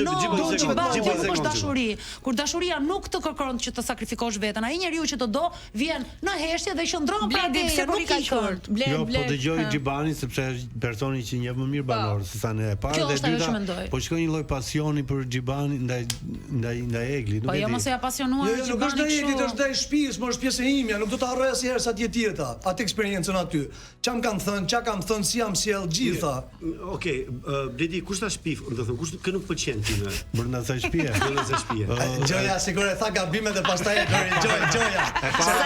Nuk është dashuri. Kur dashuria nuk të kërkon që të sakrifikosh veten, ai njeriu që të do vjen në heshtje dhe qëndron pra ti pse nuk i kurt. Jo, po dëgjoj Xhibanin sepse është personi që njeh më mirë banor se sa ne e parë dhe dyta. Po shkoi një lloj pasioni për Xhibanin ndaj Eglit, nuk e di. Po jo mos e apasionuar Xhibanin. Jo, nuk është ndaj Eglit, është ndaj shtëpisë, më është pjesë e imja, nuk do ta harroj asnjëherë sa ti jeta, atë eksperiencën aty. Çam kanë thënë, çka kanë thënë, si jam sjell gjitha. Okej, Bledi, kush ta shpif, do të thon, kush kë nuk pëlqen ti më brenda sa shtëpie. Gjoja sigurisht tha gabimet e pastaj e Gjoja.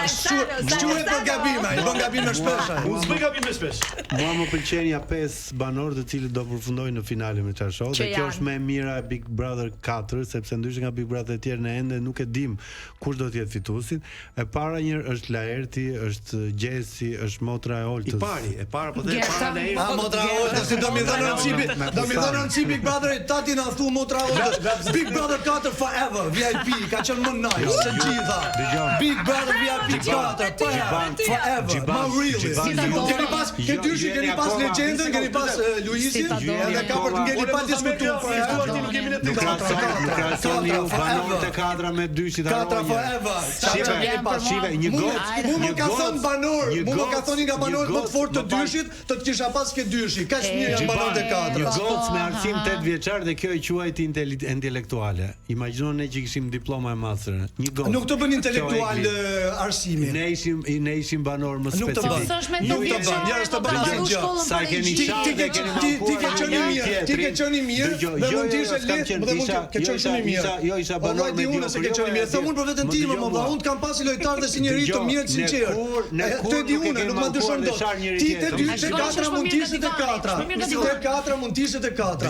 Shquhet për gabime, i bën gabime shpesh. Unë s'bëj gabime shpesh. Mua më pëlqen ja 5 banorë të cilët do përfundojnë në finale me çfarë show, dhe kjo është më e mira e Big Brother 4, sepse ndryshe nga Big Brother të tjerë ne ende nuk e dim kush do të jetë fituesi. E para njëherë është Laerti, është Gjesi, është motra e Oltës. E para po dhe e para Laerti. Motra e Oltës, do mi dhënë cipi, do mi dhënë cipi Big Brother, tati na thu motra e Oltës. Big Brother 4 forever, VIP, ka qenë më nice se gjitha. Big Brother VIP 4 forever. Ma really. Keni pas legjendën, keni pas Luisin, edhe ka për të ngeli pa diskutuar. Nuk krahasoni ju banorët e 4 me 2 që ta rojnë. 4 forever. Shive, një gocë. Mu më ka thënë banor, mu më ka thënë nga banorët më të fortë të dyshit, të kisha pas ke dyshi. Kaq mirë janë banorët e 4. Një gocë me arsim 8 vjeçar dhe kjo e quajti intelektual. intelektuale. Imagjino ne që kishim diploma e master. Një gocë. Nuk të bën intelektual arsimi. Ne ishim banor më specifik. Nuk të bën. Ja është të bën asgjë. Sa keni ti ke qenë mirë. Ti ke qenë mirë. Dhe mund të ishe lehtë, dhe mund të qenë shumë i mirë. Jo isha banor me unë se ke qenë mirë. Sa mund për veten time, më valla, unë kam pasi lojtar dhe si njeri të mirë të sinqert. Të di unë, nuk ma dyshon dot. Ti te 2 te 4 mund të ishe te 4. Ti te 4 mund të ishe te 4.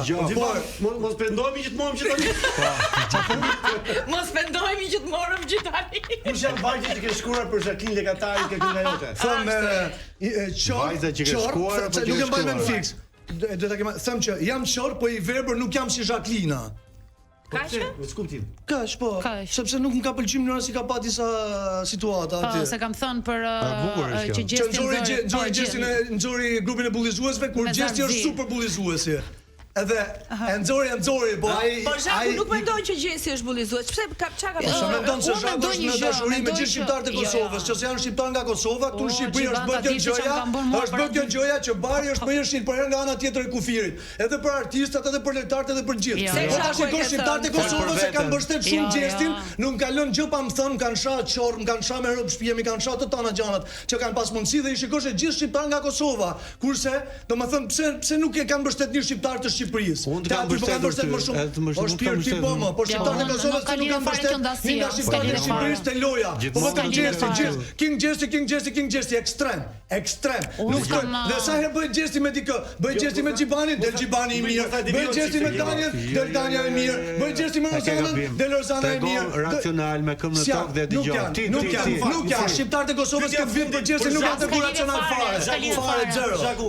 Mos pendojmë që të morëm që tani. Mos pendojmë që të morëm që tani. Kush janë vajzat që ke shkuar për Jacqueline Lekatari ke kënga jote? Vajza që ke shkuar apo nuk e mbaj mend fiks. Do ta kem them që jam çor, po i verbër nuk jam si Jacqueline. Kaq? Në skuptim. Kaq po. Sepse nuk më ka pëlqyer mënyra si ka pa disa situata Po, aty. se kam thënë për që Gjesti nxori grupin e bullizuesve kur Gjesti është super bullizuesi. Edhe nxori, po ai nuk mendon që Gjesi është bullizues. Pse çka ka Sa mendon se Zhaku është në dashuri me gjithë shqiptarët e Kosovës, që janë shqiptar nga Kosova, këtu në Shqipëri është bërë kjo gjëja, është bërë kjo gjëja që Bari është më i shit për nga ana tjetër e kufirit, edhe për artistat, edhe për lojtarët, edhe për gjithë. Po tash i shqiptarët e Kosovës e kanë mbështet shumë Gjestin, nuk kalon gjë pa më thënë, kanë shah çorr, kanë shah me rob shtëpi, kanë shah të tana gjanat që kanë pas mundësi dhe i shikosh gjithë shqiptar nga Kosova. Kurse, domethënë pse nuk e kanë mbështet një shqiptar të Shqipërisë. Unë kam mbështetur më shumë. Po shpirt ti po më, po shqiptarët e Kosovës nuk kanë mbështetur nga shqiptarët e Shqipërisë te loja. Po vetëm King Gjesti ekstrem. Nuk ka. Dhe sa herë bëj Gjesti me dikë, bëj Gjesti me Xhibanin, del Xhibani i mirë. Bëj Gjesti me Daniel, del Daniel i mirë. Bëj Gjesti me Rozanën, del Rozana i mirë. Racional me këmbë në tokë dhe dëgjoj. Nuk janë shqiptarët e Kosovës që vin për Gjesti nuk janë të racional fare. Fare zero. Zhaku,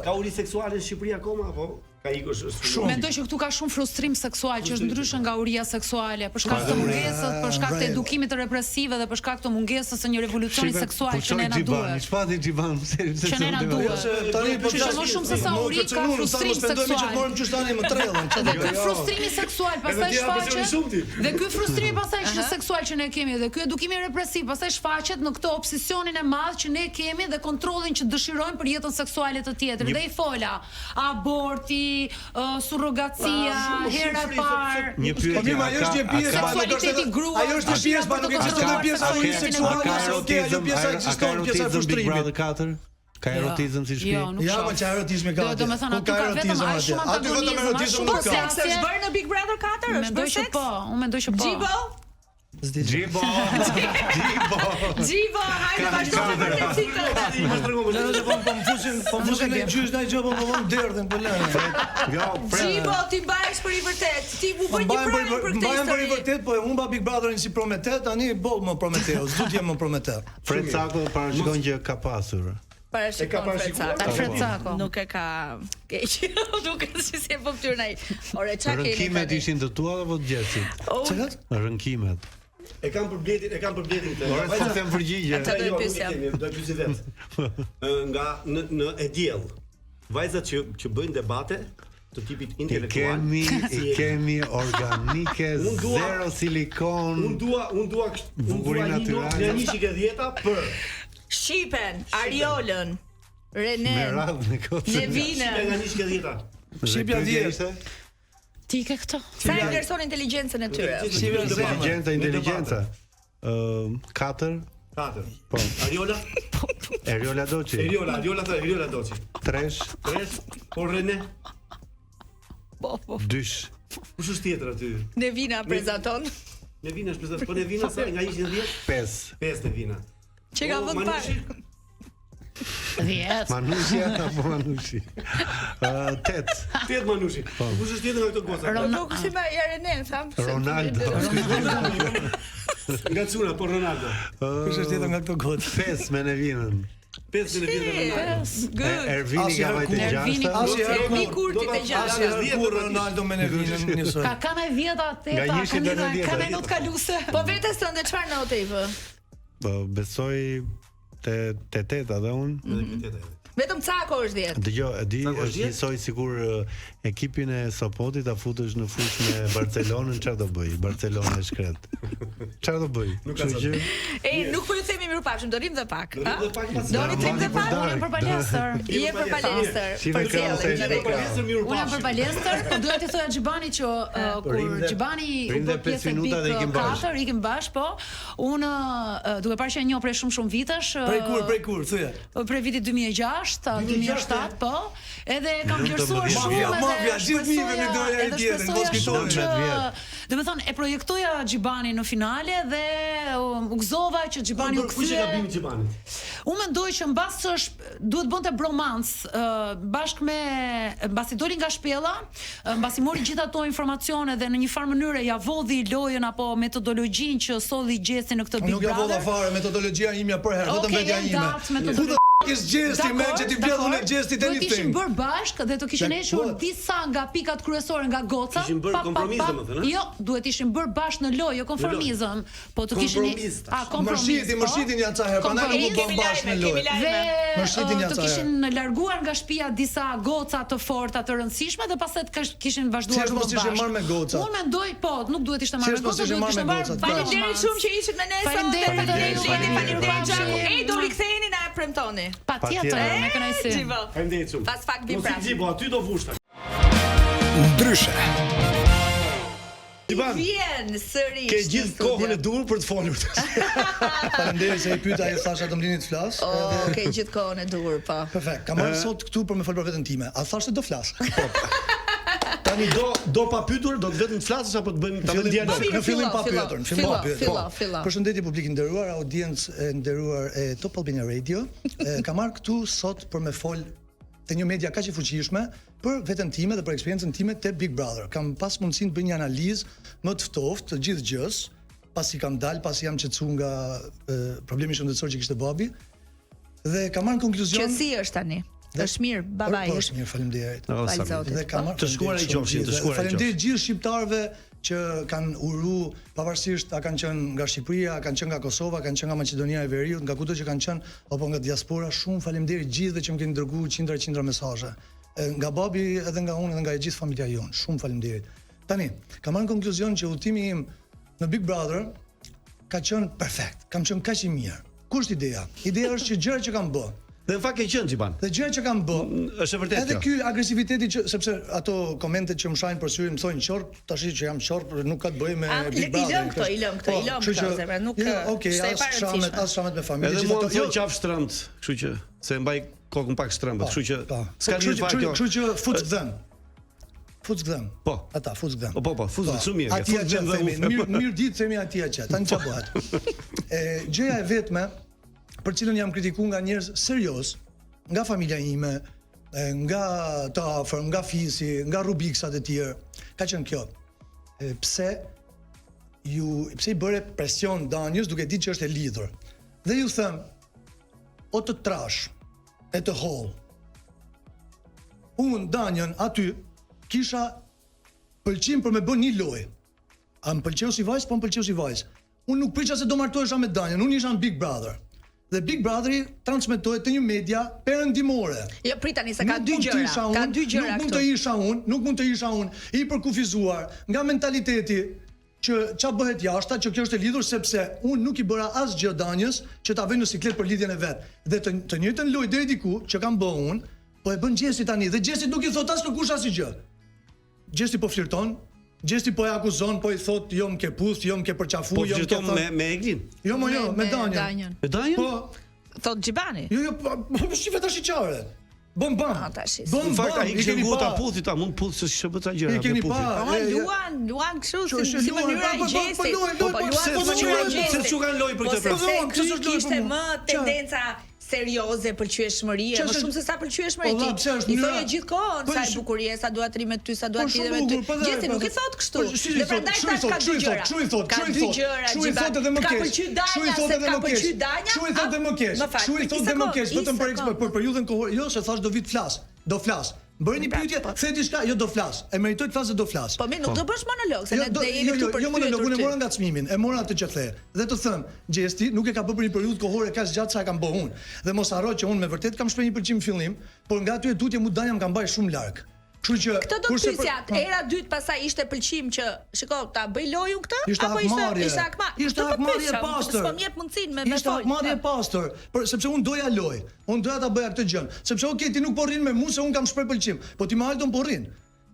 ka uri seksuale në Shqipëri akoma apo? Mendoj që këtu ka shumë frustrim seksual që është ndryshe nga uria seksuale për shkak të mungesës, për shkak të edukimit të represive dhe për shkak të mungesës së një revolucioni seksual që ne na duhet. Çfarë Xhiban? Që ne na duhet. Tani po më shumë se sa uri ka frustrim seksual. Dhe ky frustrimi seksual pastaj shfaqet. Dhe ky frustrimi pastaj seksual që ne kemi dhe ky edukimi represiv pastaj shfaqet në këtë obsesionin e madh që ne kemi dhe kontrollin që dëshirojmë për jetën seksuale të tjetrit. Dhe i fola aborti, surrogacia, hera e parë. Një pyetje. Ajo është një pjesë seksualiteti gruas. Ajo është një pjesë, pa nuk ekziston një pjesë seksuale, ajo pjesa ekziston, pjesa e frustrimit. Ka erotizëm si shtëpi? Jo, nuk ja, më çfarë erotizmi ka? Do të thënë aty ka vetëm aq shumë antagonizëm, po seks është bërë në Big Brother 4, është bërë seks? Unë mendoj që po. Gjibo, hajde vazhdojmë për të cikëll. Po më fusin në gjysh ndaj gjë, po më von derdhën po lënë. Gjibo, ti mbahesh për i vërtet. Ti u bën një pranë për këtë histori. Mbaj për i vërtet, po e humba Big Brotherin si Prometeu, tani boll më Prometeu, s'do të jem më Prometeu. Fred Sako parashikon që ka pasur. Parashikon. Nuk e ka keq. Nuk e si e po fytyrën ai. Ore çka keni? Rënkimet ishin të tua apo të Gjestit? Çfarë? Rënkimet. E kam për bletin të. Ora sa them përgjigje. Atë do të pyesja. Do të pyesë vet. Nga në e diell. Vajzat që bëjnë debate të tipit intelektual. Kemi organike, zero silikon. Unë dua bukurin natyrale. Në 110 për Shqipen, Ariolën, Renen, Nevinën. Nga 110. Shqipja 10. Ti ke këto? Sa e vlerëson inteligjencën e tyre? Inteligenca. 4. Po. Ariola Doçi. Ariola Doçi. 3. Po Rene. Po. 2. Kush është tjetër aty? Nevina prezanton. Nevina është prezanton. Po Nevina sa nga 110? 5. 5 Nevina. Çe ka vend parë? 10. Manushi apo Manushi? 8 Manushi. Kush është tjetër nga këto goca? Ronaldo si më Renen, tham. Ronaldo. Nga Cuna po Ronaldo. Kush është tjetër nga këto goca? 5 me Nevinën. 5 me Nevinën. Ervini ka vajtë gjashta. Ervini Kurti të gjashta. Kur Ronaldo me Nevinën njësoj. Ka kanë 10 8 kanë not kaluse. Po vetes tënde çfarë note i vë? Besoj te 8 edhe unë. Vetëm ca kohë është 10. Dgjoj, e di, është njësoj sikur ekipin e Sopotit ta futësh në fushë me Barcelonën, çfarë do bëj? Barcelona e shkret. Çfarë do bëj? Nuk ka që Nuk po ju themi mirupafshim, do rim dhe pak. Do rim dhe pak pas. Do rim dhe pak. Unë jam për palestër. Je për palestër. Për Unë jam për palestër, po duhet t'i thoja Xhibani që kur Xhibani u bë pjesë e Big 4, ikim bash, po. Unë duke parë që e njoh prej shumë vitesh. Prej kur, thoya. Prej vitit 2006, 2007, po. Edhe kam vlerësuar shumë mafia, gjithë nivën e doja e tjetër, mos kujtoni. Domethënë e projektoja Xhibani në finale dhe u gëzova që Xhibani u Kush e kthye. gabimi i Xhibanit? Unë mendoj që mbas duhet bënte bromancë bashkë me mbasi doli nga shpella, mbasi mori gjithë ato informacione dhe në një farë mënyrë ja vodhi lojën apo metodologjinë që solli Gjesi në këtë Big Brother. Nuk ja vodha fare metodologjia ime për herë, vetëm vetja ime. Is Gjesti me që ti vjedhun e Gjesti tani thing. Do të kishin bërë bashkë dhe të kishin hequr disa nga pikat kryesore nga goca. Kishin bërë kompromis domethënë. Jo, duhet ishin bërë bashkë në lojë, jo konformizëm, po të kishin kompromis. Mërshitin janë ca herë, prandaj nuk u bën bashkë në lojë. Mërshitin janë ca herë. Të kishin larguar nga shtëpia disa goca të forta të rëndësishme dhe pastaj kishin vazhduar të bëjnë bashkë. Unë mendoj, po, nuk duhet ishte marrë me goca, duhet ishte marrë. Faleminderit shumë që ishit me ne sot. Faleminderit. Ej, do riktheheni na premtoni. Patjetër, me kënaqësi. Faleminderit shumë. Pas fakt vi prap. Mos i gjibo, aty do vush. Ndryshe. Vjen sërish. Ke gjithë kohën e dur për të folur. Faleminderit se e pyeta ai Sasha Domlini të flas. Ke gjithë kohën e dur, po. Perfekt. Kam marrë sot këtu për me fol për veten time. A thashë do flas? Tani do pa pyetur, do të vetëm të flasësh apo të bëjmë ta bëjmë dialog? Në fillim pa pyetur, në fillim pa pyetur. Fillo. Përshëndetje publik i nderuar, audiencë e nderuar e Top Albania Radio. Kam marrë këtu sot për me fol te një media kaq e fuqishme për veten time dhe për eksperiencën time te Big Brother. Kam pas mundësinë të bëj një analizë më të ftoftë të gjithë gjës, pasi kam dalë, pasi jam qetësuar nga problemi shëndetësor që kishte babi. Dhe kam marrë konkluzion. Që si është tani? Është mirë, babai. Është mirë, faleminderit. Dhe kam marrë të shkuar ai qofshin, të shkuar ai qofshin. Faleminderit gjithë shqiptarëve që kanë uru, pavarësisht a kanë qenë nga Shqipëria, a kanë qenë nga Kosova, kanë qenë nga Maqedonia e Veriut, nga kudo që kanë qenë apo nga diaspora, shumë faleminderit gjithëve që më keni dërguar qindra mesazhe. Nga babi edhe nga unë edhe nga e gjithë familja jonë. Shumë faleminderit. Tani, kam marrë konkluzion që udhëtimi im në Big Brother ka qenë perfekt. Kam qenë kaq i mirë. Ku është ideja? Ideja është që gjërat që kam bë. Dhe në fakt e qenë Xhiban. Dhe gjërat që kam bë, është e vërtetë kjo. Edhe ky agresiviteti që sepse ato komentet që më shajnë për syrin më thonë qorp, tash që jam qorp, nuk ka të bëjë me Big Brother. I lëm këto, zemra, nuk. Okej, as shamet me familje. Edhe mund të thonë qaf shtrëmt, kështu që se mbaj kokën pak shtrëmbët, kështu që s'ka një fakt kjo. Kështu që fut gdhem. Fut gdhem. Po. Ata fut gdhem. Po, fut shumë mirë. Aty që themi, mirë ditë themi aty që. Tani çfarë bëhet? Gjëja e vetme për cilën jam kritikuar nga njerëz serioz, nga familja ime, nga të afër, nga fisi, nga rubiksat e tjerë, ka qenë kjo. Pse i bëre presion Danjës duke ditë që është e lidhur. Dhe ju them, o të trash, e të holl. Unë Danjën aty kisha pëlqim për me bën një lojë. A më pëlqeu si vajzë, po më pëlqeu si vajzë. Unë nuk prisha se do martohesha me Danjën, unë isha në Big Brother. Dhe Big Brotheri transmetohet te një media perëndimore. Jo, pritani se ka dy gjëra. Ka dy gjëra këtu. Nuk mund të isha unë i përkufizuar nga mentaliteti që ç'a bëhet jashta, që kjo është e lidhur sepse unë nuk i bëra asgjë Danjës që ta vëj në siklet për lidhjen e vet. Dhe të njëjtën lojë deri diku që kam bën unë, po e bën Gjesi tani dhe Gjesi nuk i thot as kërkush asgjë. Gjesi po flirton, Gjesi po e akuzon, po i thot jo më ke puth, jo më ke përqafu, po jo më ke thon me Eglin. Jo, me Danjën. Me Danjën? Po, thot Xhibani. Jo, po shife tash i çare. Bëm. Në fakt ai kishte ta puthi ta mund puth se ç'është ta gjëra me puthi. Luan kështu si mënyra e Gjesit. Se çuan loj për këtë problem. Se kishte më tendenca serioze pëlqyeshmërie, më shumë se sa pëlqyeshmëri ti. I thoje gjithkohon sa e bukurie, sa dua të ri me ty, sa dua të ri me ty. Gjithsesi nuk i thot kështu. Dhe prandaj tash ka dy gjëra. Ka dy gjëra, Çu i thotë edhe më keq. Ka pëlqyer Danja, se ka pëlqyer Danja. Çu i thotë më keq. Çu i thotë më keq, vetëm për periudhën kohore. Jo, se thash do vit flas. Do flas. Bëri një pyetje, the diçka, jo do flas. E meritoj të flas se do flas. Po mirë, nuk do bësh monolog, se ne jemi këtu për jo monolog, unë mora nga çmimin, e mora atë që the. Dhe të them, Gjesti nuk e ka bërë për një periudhë kohore kaq gjatë sa e kam bërë unë. Dhe mos harro që unë me vërtet kam shpreh 1% fillim, por nga aty e tutje mu danjam kam bërë shumë larg. Kështu që këtë do të pyesja, era dytë pastaj ishte pëlqim që shiko ta bëj lojun këtë apo ishte akmarrje? Ishte akmarrje e pastër. Po më jep mundsinë me ishte akmarrje e pastër, sepse unë doja loj. Unë doja ta bëja këtë gjë. Sepse okay, ti nuk po rrin me mua se unë kam shpreh pëlqim, po ti me Aldon po rrin.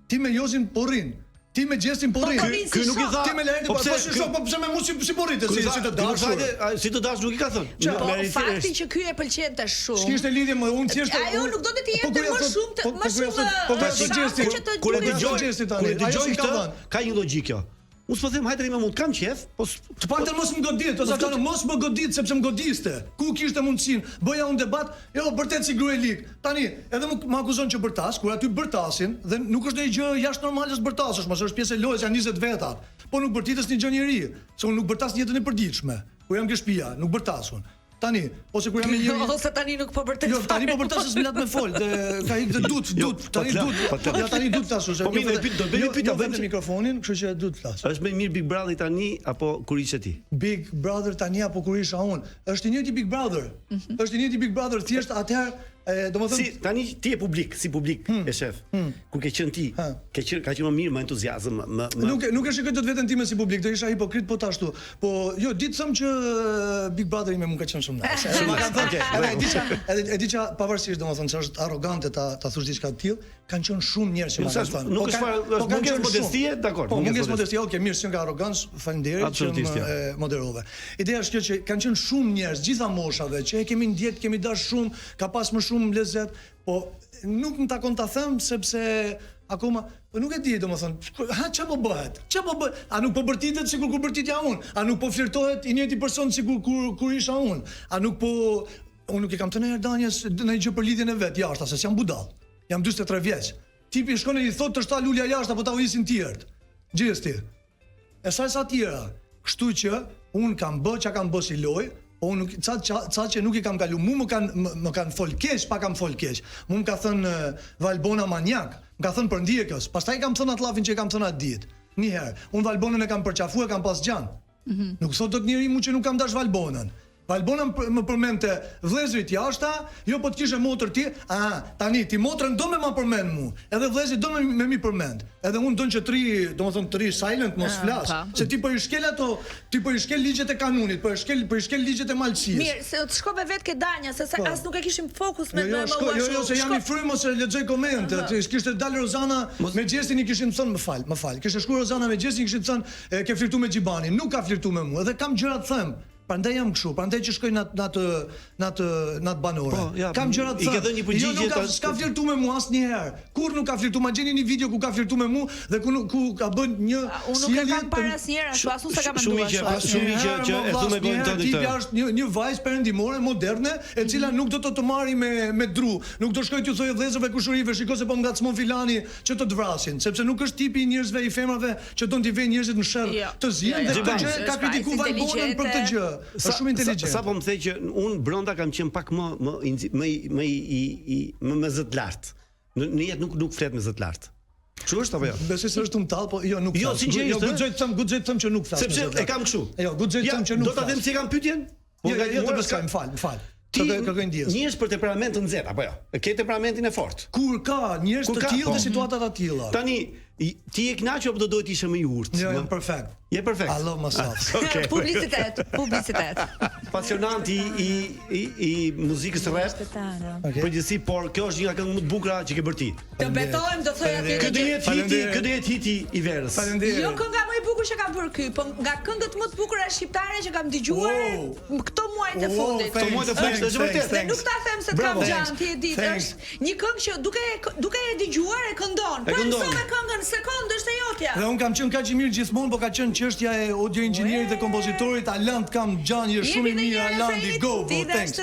Ti me Jozin po rrin. Ti me Gjestin po rrin. Ky nuk i tha. Ti me Lerdi po pse me mua si po rritet si të dashur. Si të dashur nuk i ka thënë. Po fakti që ky e pëlqente shumë. S'kishte lidhje me unë thjesht. Ajo nuk do të të jepte më shumë më shumë. Po Gjesti, kur e dëgjoj këtë, ka një logjikë kjo. Unë s'po them hajde me mund kam qef, po të paktën mos më godit, ose ata mos më godit sepse më godiste. Ku kishte mundsinë? Bëja un debat, jo vërtet si gruelik. Tani, edhe më akuzon që bërtas, kur aty bërtasin dhe nuk është ndonjë gjë jashtë normale të bërtasësh, mos është pjesë e lojës, janë 20 veta. Po nuk bërtites një gjë njerëj, se unë nuk bërtas jetën e përditshme. Kur jam ke shtëpia, nuk bërtasun. Tani, ose kur jam një ose tani nuk po bërtet. Jo, tani po bërtas s'milat me fol, ka ikë dut, tani dut. Ja tani dut tash, po mirë, do bëj pyetje vetë mikrofonin, kështu që dut të flas. Është më mirë Big Brother tani apo kur ishe ti? Big Brother tani apo kur isha unë? Është i njëjti Big Brother. Është i njëjti Big Brother, thjesht atëherë domethënë si tani ti je publik, si publik e shef. Kur ke qenë ti, ka qenë më mirë, më entuziazëm, më Nuk e shikoj dot veten time si publik, do isha hipokrit po ashtu. Po jo, ditë them që Big Brother më ka qenë shumë nice. Ma kanë thënë, e di që pavarësisht domethënë se është arrogante ta thosh diçka të tillë, kanë qenë shumë njerëz që ma kanë thënë. Nuk është mungesë modestie, dakor. Po mungesë modestie, okay, mirë, s'ka arrogancë, faleminderit që moderove. Ideja është kjo që kanë qenë shumë njerëz, gjitha moshave, që e kemi ndjek, kemi dash shumë, ka pas më shumë lezet, po nuk më takon ta them sepse akoma, po nuk e di domethënë, ç'a po bëhet? Ç'a po bëhet? A nuk po bërtitet sikur kur bërtitja unë? A nuk po flirtohet i njëjti person sikur kur isha unë? A nuk po unë nuk e kam thënë Erdanjes në gjë për lidhjen e vet jashtë, se jam budall. Jam 43 vjeç. Tipi shkon e i thotë të shta lulja jashtë apo ta ujisin tjerët. Gjesti. E sa tjera. Kështu që unë kam bë çka kam bë si lojë. Po unë ca që nuk i kam kalu, mu më kanë fol keq, pa kam fol keq. Mu më ka thënë Valbona manjak, më ka thënë për ndjekës. Pastaj kam thënë atë llafin që kam thënë atë ditë. Një herë, unë Valbonën e kam përqafuar, kam pas gjan. Nuk thot dot njëri mu që nuk kam dash Valbonën. Valbona më përmente vëllezrit jashta, jo po të kishe motër ti, tani ti motrën do me ma përmend mu, edhe vëllezrit do me mi përmend. Edhe unë don që tri silent mos flas, se ti po i shkel ato, ti po i shkel ligjet e kanunit, po i shkel ligjet e malësisë. Mirë, se të shkove vetë ke danja, se as nuk e kishim fokus me më Jo, se jam i frymë ose lexoj komente. Kishte dalë Rozana me Gjestin i kishin thënë më fal. Kishte shkuar Rozana me Gjestin i kishin thënë ke flirtuar me Xhibanin, nuk ka flirtuar me mua, edhe kam gjëra të them. Prandaj jam kështu, prandaj që shkoj në atë banore. Kam gjëra të thënë. Jo, nuk ka flirtuar me mua asnjëherë. Kur nuk ka flirtuar, ma gjeni një video ku ka flirtuar me mua dhe ku ka bën një unë nuk e kam parë asnjëherë, ashtu as unë s'e kam menduar. Shumë që e thu me gojën tënde. Tipi është një vajzë perëndimore moderne, e cila nuk do të marrë me dru. Nuk do shkoj t'ju thojë vëllezërve kushurive, shikoj se po ngacmon filani që të vrasin, sepse nuk është tipi i njerëzve i femrave që don t'i vënë njerëzit në sherr të zihen dhe këtë gjë ka kritikuar Valbonën për këtë gjë. Është shumë inteligjent. Sa po më the që unë brenda kam qenë pak më zë të lartë. Në jetë nuk flet me zë të lartë. Kështu është apo jo? Besoj se është umtall, po jo nuk. Jo, sinqerisht. Guxoj të them që nuk flas. Sepse e kam kështu. Jo, guxoj të them që nuk. Do ta them si kam pyetjen? Po jo, të beskaj, më fal. Ti kërkoj ndjes. Njerëz për temperament të nxehtë apo jo? Ke temperamentin e fortë. Kur ka njerëz të tillë dhe situata të tilla. Tani ti je kënaqur apo do duhet të ishe më i urtë? Jo, jam perfekt. Je perfekt. I love myself. Okay. Publicitet. Pasionant i muzikës rap. Përgjithësi, por kjo është një nga këngët më të bukura që ke bërë ti. Të betojmë, do thoya ti. Këtë jetë hiti i verës. Jo kënga më e bukur që ka bërë ky, po nga këngët më të bukura shqiptare që kam dëgjuar këto muajt e fundit. Këto muajt e fundit është vërtet. Dhe nuk ta them se kam gjan ti e di, është një këngë që duke e dëgjuar e këndon. Po mësove këngën sekond është e jotja. Dhe un kam qenë kaq i mirë gjithmonë, po ka qenë çështja e audio inxhinierit dhe kompozitorit. Aland kam gjanje shumë i mirë. Alandi go. Thanks.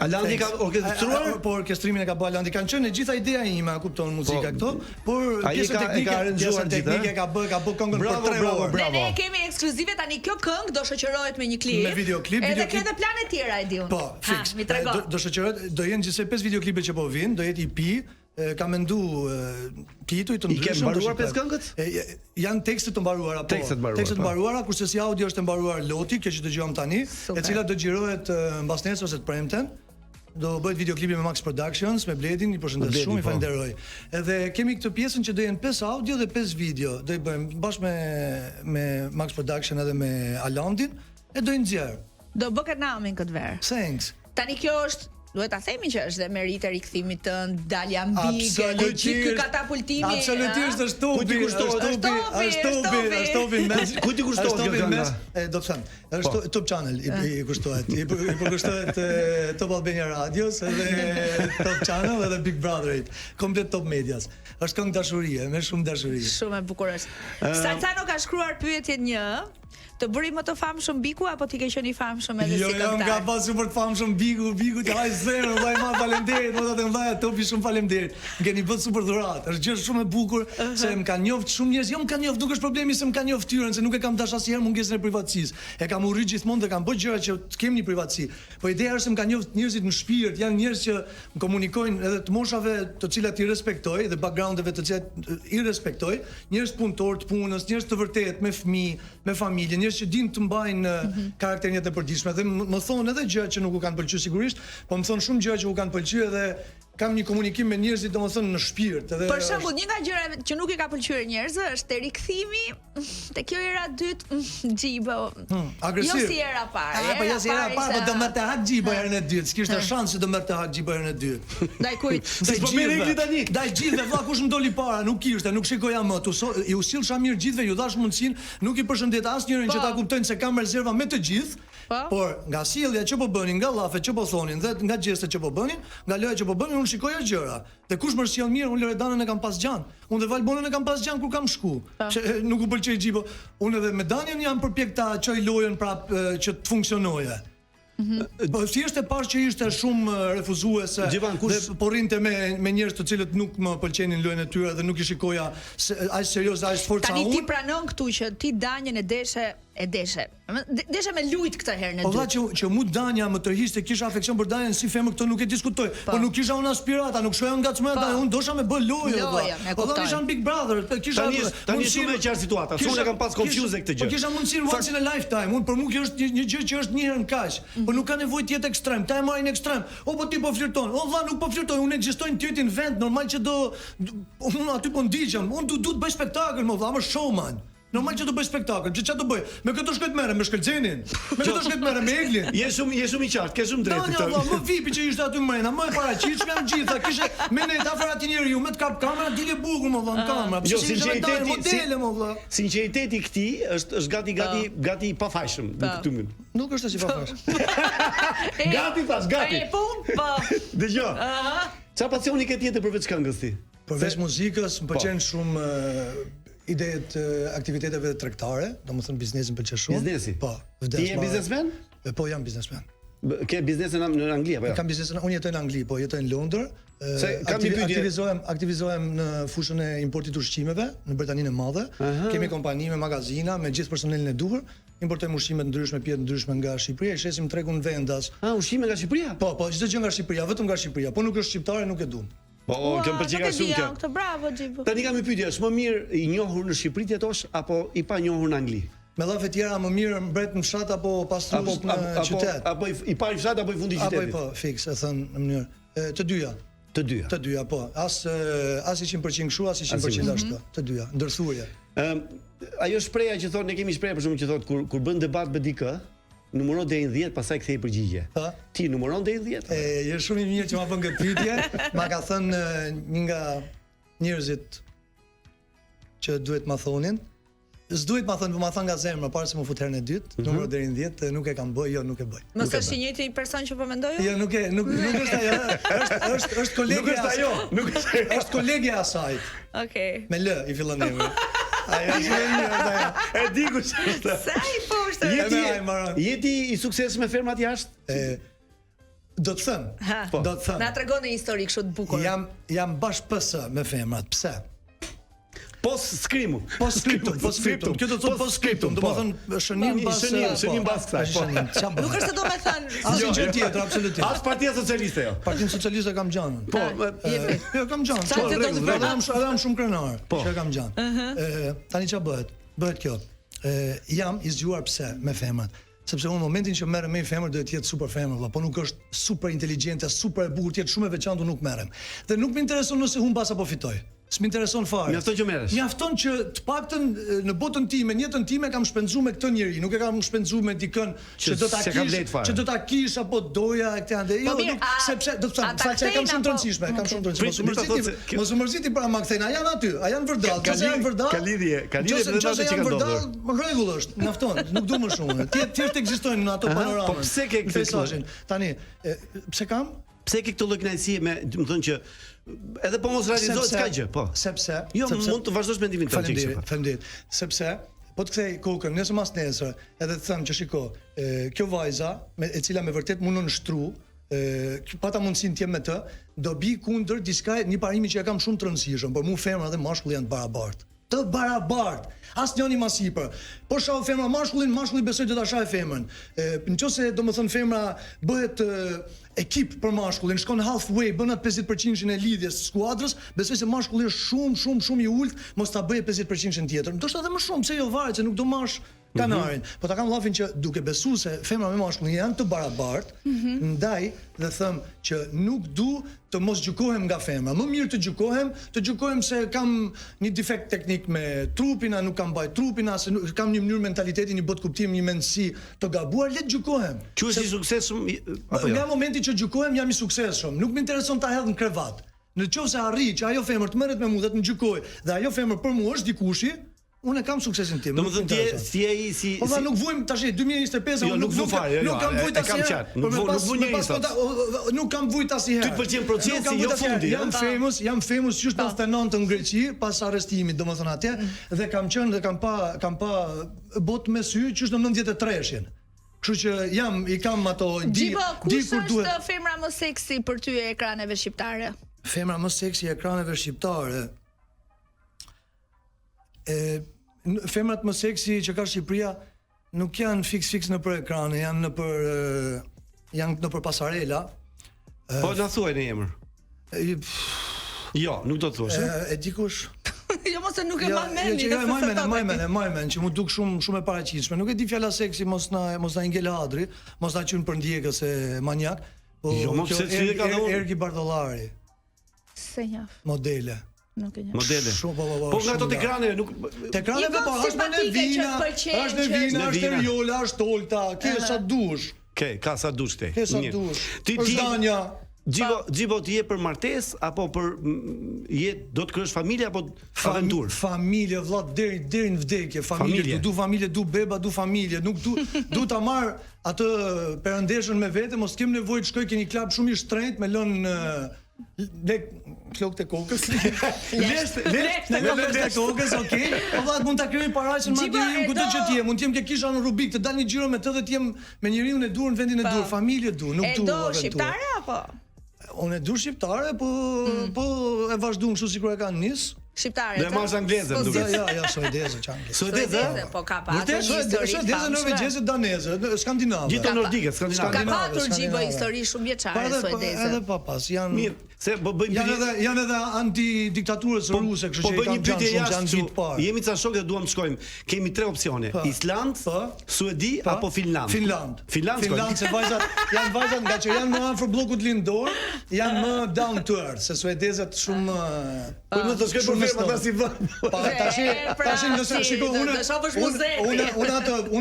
Alandi ka orkestruar, po orkestrimin e ka bërë Alandi. Kanë qenë gjitha ideja ime, kupton muzika këto, por pjesa teknike ka bërë këngën për 3 orë. Ne kemi ekskluzive tani kjo këngë do shoqërohet me një klip. Me videoklip, edhe ka edhe plane tjera e diun. Po, fiks. Mi tregon. Do shoqërohet, do jenë gjithsej 5 videoklipe që po vinë, do jetë EP, ka mendu Kitu i të ndryshëm. I ke mbaruar 5 këngët? Janë tekstet të mbaruara, po. Tekstet të mbaruara, kurse si audio është mbaruar Loti, kjo që dëgjojmë tani, e cila do xhirohet mbas nesër ose të premten. Do bëhet videoklipi me Max Productions, me Bledin, i përshëndes shumë, i falenderoj. Edhe kemi këtë pjesën që do jenë 5 audio dhe 5 video. Do i bëjmë bashkë me Max Production edhe me Alandin, e do i nxjerr. Do bë kanamin këtë verë. Thanks. Tani kjo është duhet ta themi që është dhe merit e rikthimit tënd, dalja mbi, gjithë ky katapultimi. Absolutisht është topi. Është topi mes. Ku ti kushtohet kjo mes? Do të them, është Top Channel i kushtohet. I kushtohet Top Albania Radios edhe Top Channel edhe Big Brotherit. Komplet Top Medias. Është këngë dashurie, me shumë dashuri. Shumë e bukur është. Salsano ka shkruar pyetjen 1. Të bëri më të famshëm Biku apo ti ke qenë i famshëm edhe si këngëtar? Jo, nga pasur për të famshëm Biku ti haj zero, vllai ma faleminderit, më të vllaja Topi shumë faleminderit. Më keni bërë super dhuratë. Është gjë shumë e bukur se më kanë njoft shumë njerëz. Jo më kanë njoft, nuk është problemi se më kanë njoft fytyrën, se nuk e kam dash asnjëherë mungesën e privatësisë. E kam urrit gjithmonë dhe kam bërë gjëra që të kemi një privatësi. Po ideja është se më kanë njoft njerëzit në shpirt, janë njerëz që më komunikojnë edhe të moshave të cilat i respektoj dhe backgroundeve të cilat i respektoj, njerëz punëtor të punës, njerëz të vërtet me fëmijë, me familje, njerëz që dinë të mbajnë karakterin e të përditshme dhe më thonë edhe gjëra që nuk u kanë pëlqyer sigurisht, po më thonë shumë gjëra që u kanë pëlqyer edhe kam një komunikim me njerëzit domethënë në shpirt edhe për shembull një nga gjërat që nuk i ka pëlqyer njerëzve është te rikthimi te kjo era dytë xhibo. Agresiv. Jo si era parë. Po jo si era parë, po do më të hak xhibo herën e dytë. S'kishte shans që do më të hak xhibo herën e dytë. Ndaj kujt? Ndaj gjithëve, vlla kush më doli para, nuk kishte, nuk shikoja më. I u sillsha mirë gjithëve, ju dhash mundsinë, nuk i përshëndet asnjërin që ta kuptojnë se kam rezerva me të gjithë. Por nga sjellja që po bënin, nga llafet që po thonin dhe nga gjestet që po bënin, nga loja që po bënin, unë shikoja gjëra. Dhe kush më sjell mirë, unë Loredanën e kam pas gjan. Unë dhe Valbonën e kam pas gjan kur kam shku. Që nuk u pëlqej xhibo. Unë edhe me Daniel jam përpjek ta çoj lojën prap që të funksionoje. Po thjesht e pash që ishte shumë refuzuese dhe po rrinte me njerëz të cilët nuk më pëlqenin lojën e tyre dhe nuk i shikoja aq serioz aq forca unë. Tani ti pranon këtu që ti Danjen e deshe me lujt këtë herë në dytë. Po valla që mu Danja më tërhiqte, kisha afeksion për Danjen si femër këto nuk e diskutoj. Po nuk kisha unë aspirata, nuk shoja ngacmëta, unë dosha me bë lojë valla. Po do isha Big Brother, kisha tani shumë e qartë situata. Unë kam pas confuse këtë gjë. Po kisha mundsinë once in a lifetime. Unë për mua kjo është një gjë që është një herë në kaq. Po nuk ka nevojë të jetë ekstrem. Ta e marrin ekstrem. O po ti po flirton. O valla nuk po flirtoj. Unë ekzistoj në ty në vend, normal që do unë aty po ndigjem. Unë du të bëj spektakël, më valla, më showman. Normal që do bëj spektakël, ç'a do bëj? Me këtë shkojt merrem me Shkëlxhenin. Me këtë shkojt merrem me Eglin. Je shumë i qartë, ke shumë drejtë këtë. Jo, më vipi që ishte aty mrena, më e paraqitshme janë gjitha. Kishe me ne afër atij njeriu, me të kap kamera, dile bukur më vën kamera. Jo, sinqeriteti, modele më vëlla. Sinqeriteti i këtij është gati i pafajshëm në këtë mënyrë. Nuk është as i pafajshëm. Gati thash, gati. Po. Dëgjoj. Çfarë pasioni ke tjetër përveç këngës ti? Përveç muzikës, më pëlqen shumë idejet aktiviteteve tregtare, domethënë biznesin pëlqen shumë. Biznesi? Po. Ti je biznesmen? Po jam biznesmen. Ke biznesin në Angli apo jo? Kam biznesin, unë jetoj në Angli, po jetoj në Londër. Aktivizohem në fushën e importit të ushqimeve në Britaninë e Madhe. Kemi kompani me magazina, me gjithë personelin e duhur. Importojmë ushqime të ndryshme, pjesë të ndryshme nga Shqipëria, i shesim tregun vendas. Ushqime nga Shqipëria? Po, çdo gjë nga Shqipëria, vetëm nga Shqipëria. Po nuk është shqiptare, nuk e duam. Po, kjo më pëlqen shumë kjo. Këtë bravo Xhibo. Tani kam një pyetje, është më mirë i njohur në Shqipëri të jetosh apo i pa njohur në Angli? Me llafe tjera më mirë mbret në fshat apo pastrues në qytet. Apo i pa në fshat apo i fundi i qytetit. Po, fiks, e thën në mënyrë të dyja. Të dyja, po. As 100% kështu, as 100% ashtu. Të dyja, ndërthurje. Ajo shpreha që thonë, ne kemi shprehje për shkakun që thotë kur bën debat me dikë, numëron deri në 10, pastaj kthej përgjigje. Ti numëron deri në 10? Je shumë i mirë që ma bën këtë pyetje. Ma ka thënë një nga njerëzit që duhet ma thonin. S'duhet ma thënë, po ma thënë nga zemra para se më fut herën e dytë, numëro deri në 10, nuk e kam bëj, jo nuk e bëj. Mos është i njëjti person që po mendoj? Jo, nuk është ajo. Është kolegi. Nuk është ajo. Është kolegi e asaj. Okej. Me L i fillon emri. Ajo është një mirë. E di kush është. Sa i poshtë. Jeti i suksesshëm me fermat jashtë? Do të them. Do të them. Na tregon një histori kështu të bukur. Jam bash PS me femrat. Pse? Post-scriptum. Post-scriptum. Kjo do të thotë post-scriptum, domethënë shënim pas kësaj. Nuk është se do me thënë Asnjë gjë tjetër, absolutisht. As Partia Socialiste jo. Partinë Socialiste kam gjanën. Po, Jo, kam gjanë. Edhe shumë krenar. Që kam gjanë. Tani ç'a bëhet? Bëhet kjo. Jam i zgjuar pse me femrat. Sepse unë momentin që merrem me femër duhet të jetë super femër, po nuk është super inteligjente, super e bukur, të jetë shumë e veçantë, nuk merrem. Dhe nuk më intereson nëse humbas apo fitoj. S'më intereson fare. Mjafton që merresh. Mjafton që të paktën në botën time, në jetën time kam shpenzuar me këtë njerëz, nuk e kam shpenzuar me dikën që do ta kish, që do ta kish apo doja këtë ande. Jo, nuk, sepse do të them, sa kam shumë të rëndësishme, kam shumë të rëndësishme. Mos u mërziti para ma kthejnë, a janë aty, a janë vërdall, nëse janë vërdall. Ka lidhje me ato që kanë ndodhur. Rregull është, mjafton, nuk do më shumë. Thjesht ekzistojnë në ato panoramë. Po pse ke këtë? Tani, pse kam? Pse ke këtë lloj kënaqësie me, do të thonë që edhe po mos realizohet s'ka gjë, po. Sepse mund të vazhdosh mendimin tënd çik. Faleminderit. Sepse po të kthej kokën nëse mas nesër, edhe të them që shiko, kjo vajza e cila me vërtet mund të nështru, pata mundësinë të jem me të, do bi kundër diçka një parimi që e kam shumë të rëndësishëm, por mu femra dhe mashkulli janë të barabartë. Të barabartë. Asnjëri ma sipër. Po shoh femra mashkullin, mashkulli besoj do ta shajë femrën. Nëse domethënë femra bëhet ekip për mashkullin, shkon halfway, bën atë 50% e lidhjes së skuadrës, besoj se mashkulli është shumë i ulët, mos ta bëjë 50% tjetër. Ndoshta edhe më shumë, pse jo varet se nuk do mash kanarin. Po ta kam llafin që duke besuar se femra me mashkullin janë të barabartë, ndaj dhe them që nuk du të mos gjykohem nga femra. Më mirë të gjykohem se kam një defekt teknik me trupin, a nuk kam bajt trupin, a se kam një mënyrë mentaliteti, një botë kuptim, një mendësi të gabuar, le të gjykohem. Quhesh i suksesshëm apo jo? Nga momenti që gjykojmë jam i suksesshëm. Nuk më intereson ta hedh në krevat. Nëse arri që ajo femër të merret me mua dhe të më gjykojë, dhe ajo femër për mua është dikushi, unë kam suksesin tim. Domethënë ti je si po nuk vujm tash 2025, nuk kam vujt asnjëherë. Nuk kam vujt asnjëherë. Ty pëlqen procesi, jo fundi. Jam famous që 99 në Greqi pas arrestimit, domethënë atje, dhe kam qenë dhe kam pa botë me sy që në 93-shin. Kështu që i kam ato di kur duhet. Është femra më seksi për ty e ekraneve shqiptare? Femra më seksi e ekraneve shqiptare. Femrat më seksi që ka Shqipëria nuk janë fiks në për ekrane, janë në për pasarela. Po na thuaj në emër. Jo, nuk do të thuash. E dikush. Jo mos e nuk e mend mend që mu duk shumë e paraqitshme. Nuk e di fjala seksi, mos na ngel hadri, mos na qyn për ndjekë se manjak. Jo, mos se ti e ka dhënë Ergi Bardollari. Se njaf. Modele. Modele. Po nga ato ekrane nuk ekraneve po është Nevina, është Eriola, është Tolta, ke sa dush. Ka sa dush te. Ke sa dush. Ti Danja. Gjibo ti je për martesë apo për do të krijosh familje apo aventurë? Familje vëlla deri në vdekje, familje. Du familje, du beba, du familje. Nuk du ta marr atë perëndeshën me vete, mos kem nevojë të shkoj ke një klub shumë i shtrenjtë me lënë flokët e kokës. Lesht e kokës, okay. Po valla mund ta krijoj paraqen madje kudo që ti je, mund të jem ke kisha në Rubik, të dal një xhiro me të dhe të jem me njeriu e dur në vendin e dur, familje du, nuk du. E do shqiptare apo? Unë e du shqiptare, po e vazhduam kështu sikur e kanë nis. Shqiptare. Dhe mash angleze më duket. Ja, suedeze çanke. Suedeze? Po ka pasur suedeze, norvegjeze, daneze, skandinave. Gjithë nordike, skandinave. Ka pasur Gjibo histori shumë vjeçare suedeze. Edhe papas janë mirë, se po bëjmë janë edhe anti-diktaturës ruse, kështu që po bëjmë një pyetje jashtë. Jemi ca shokë dhe duam të shkojmë. Kemi 3 opsione: Island, Suedi apo Finland. Finland se vajzat janë vajzat nga që janë më afër bllokut lindor, janë më down to earth, se suedezët shumë po më të shkoj për ferma ta si vën. Tash nëse shikoj unë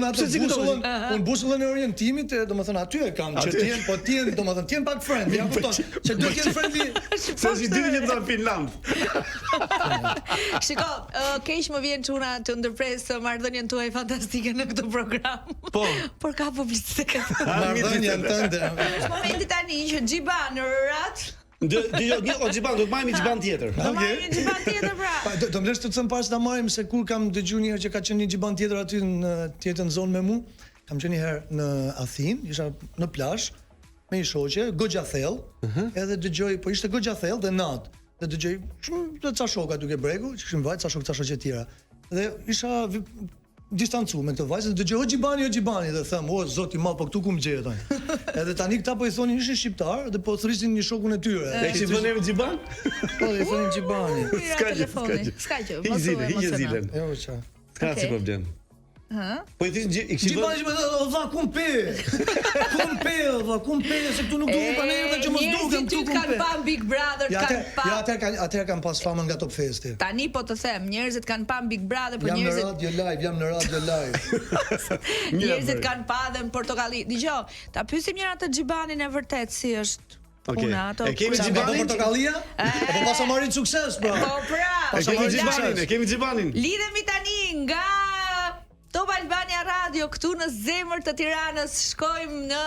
atë busullën e orientimit, domethënë aty e kam që ti po ti domethënë ti pak friendly, apo kupton? Se duhet të jenë friendly. Se si dy që në Finland. Shiko, keq më vjen çuna të ndërpres marrëdhënien tuaj fantastike në këtë program. Po. Por ka publicitet. Marrëdhënien tënde. Është momenti tani që Gjiba në Rat Një Gjiban, do të marrim një Gjiban tjetër. Do marrim një Gjiban tjetër pra. Do më lesh të them pas ta marrim se kur kam dëgjuar një herë që ka qenë një Gjiban tjetër aty në tjetër zonë me mua. Kam qenë një herë në Athinë, isha në plazh me një shoqe, goxha thellë, edhe dëgjoj, po ishte goxha thellë dhe natë. dhe dëgjoj shumë të ca shoka duke bregu, që kishin vajt ca shoqe të tjera. Dhe isha distancu me këtë vajzë, dëgjoj o Gjibani dhe them, o zoti i madh, po këtu ku më gjej tani. Edhe tani këta po i thonin ishin shqiptar dhe po thrisin një shokun e tyre. E kishin vënë me Gjiban? Po i thonin Gjibani. S'ka gjë. Hiqe zilën. Jo qa. Ka si problem. Po i thënë i kishin Gjibani më dha kumpe. Kumpe, se këtu nuk duhet pa ne që mos dukem këtu kumpe. Kanë pa Big Brother, kanë pa. Ja, atëherë kanë pas famën nga Top Festi. Tani po të them, njerëzit kanë pa Big Brother, por Jam në njerëzit radio live. njerëzit kanë pa dhe në Portokalli. Dgjoj, ta pyesim njëra të Gjibanin e vërtet si është. E kemi Gjibanin Gjibanin? Portokallia? Po pas marrin sukses, bro. Po pra. E kemi Gjibanin. Lidhemi tani nga Top Albania Radio këtu në zemër të Tiranës, shkojmë në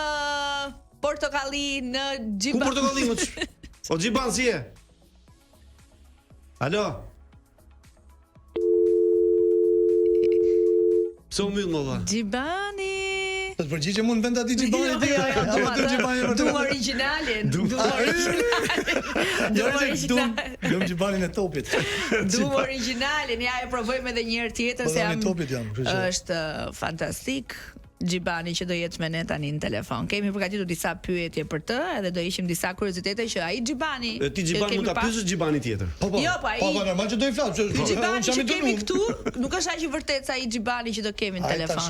Portokalli, në Ku Portokalli më? O Gjiban si je? Alo? Pse u myll më dha? Gjibani. Të përgjigje mund vend aty Gjibani. Dum origjinalin. Dum Gjibanin e Topit. Dum origjinalin, ja e provojmë edhe një herë tjetër se jam. Topit jam. Është fantastik. Gjibani që do jetë me ne tani në telefon. Kemi përgatitur disa pyetje për të, edhe do ishim disa kuriozitete që ai Gjibani. Ti Gjibani nuk ka pyetur Gjibani tjetër. Jo, po ai. Po normal që do i flas. Gjibani që kemi këtu, nuk është aq i vërtetë sa ai Gjibani që do kemi në telefon.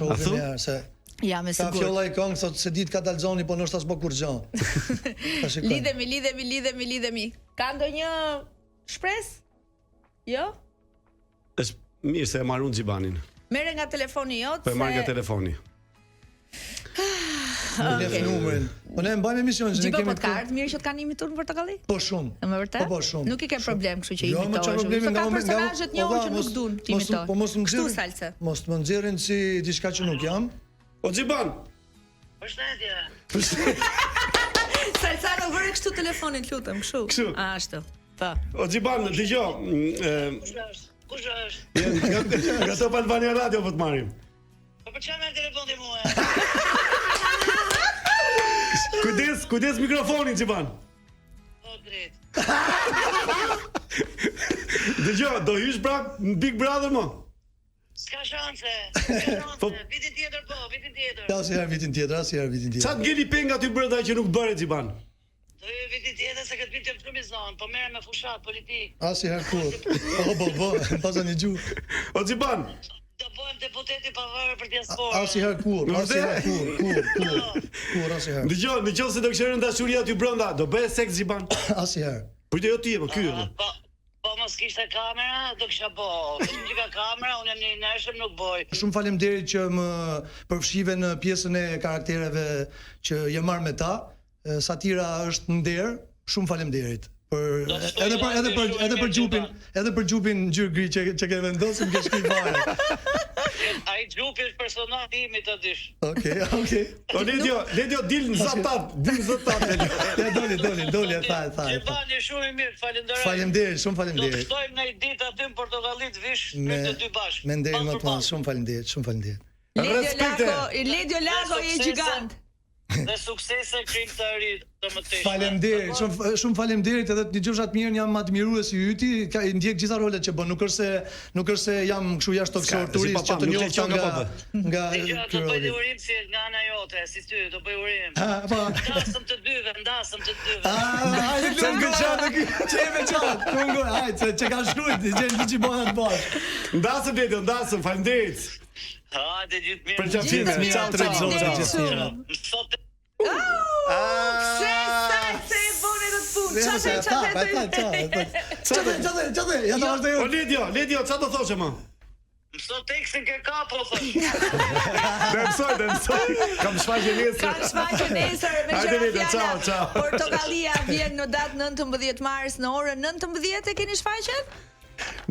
Jam e sigurt. Ka fjolla i këngë thotë se ditë ka dalzoni, po ndoshta s'po kur gjë. Lidhemi. Ka ndonjë shpresë? Jo? Është mirë se e marrun Gjibanin. Merre nga telefoni jot. Po e marr nga telefoni. Lef numrin. Po ne mbajmë emisionin, ne kemi të kartë mirë që të kanë imitur në Portokalli? Po shumë. Më vërtet? Po shumë. Nuk i ke problem, kështu që Jo, më çfarë problemi nga personazhet njohur që nuk duan të imitojnë. Po mos më Kështu salse. Mos më nxjerrin si diçka që nuk jam. O Gjiban. Përshëndetje. Salsa nuk vëre kështu telefonin, lutem, kështu. Ashtu. Po. O Gjiban, dëgjoj. Kush është? Nga Top Albania Radio po të marrim. Po për çfarë merr telefonin mua? Kujdes mikrofonin Gjiban. Po drejt. Dëgjoj, do hysh pra në Big Brother më? S'ka shanse. Vitin tjetër po, vitin tjetër. Asnjëherë vitin tjetër. Çfarë ngeli penga ty brenda që nuk bëre Gjiban? Do vi vitin tjetër se këtë vit jam shumë i zon, po merrem me fushat politik. Asnjëherë kur. Po, pasa një gjuhë. O Gjiban. Do bëhem deputet i pavarur për diasporën. Asnjëherë kur. Asnjëherë. Dëgjoj, nëse do kishte rënë dashuria aty brenda, do bëhe seks Gjiban? Asnjëherë. Po jo ti, po ky. Po mos kishte kamera, do kisha bo. Vetëm që ka kamera, unë jam një inershëm, nuk boj. Shumë faleminderit që më përfshive në pjesën e karaktereve që jam marrë me ta. Satira është nder. Shumë faleminderit. Edhe për gjupin ngjyrë gri që ke vendosur ke shkruaj fare. Ai gjupi është personazhi im i të dish. Okej. O Ledio dil në zatat. Ja doli tha. Gjibani shumë i mirë, falenderoj. Faleminderit, shumë Do të faleminderit. shtojmë në ditë aty në Portokalli të vish të dy bashkë. Me nderin më të madh, shumë faleminderit. Ledio Lago je gjigant. Dhe suksese krimtari të mëtejshme. Faleminderit, shumë faleminderit edhe të dëgjosh atë mirë, jam admirues i yti, i ndjek gjitha rolet që bën, nuk është se jam kështu jashtë talk turist që të njoh nga do bëj urim si nga ana jote, si ty, do bëj urim. Ndasëm të dyve. Hajde të ngëçat këy. Çeve çat. Kongo, hajde, çka ka shkruar, gjën ti çibona të bash. Ndasëm Ledio, faleminderit. Hajde gjithë mirë. Për qafimin, çfarë drejt zotë. Sot Se bone do të punë. Çfarë? Ja ta vazhdoj. O Ledio, çfarë do thoshe më? Mëso tekstin ke kapo, thosh. Dhe mësoj. Kam shfaqje nesër. Me qëra ciao. fjalla. Portokallia vjen në datë 19 mars në orën 19 e keni shfaqen?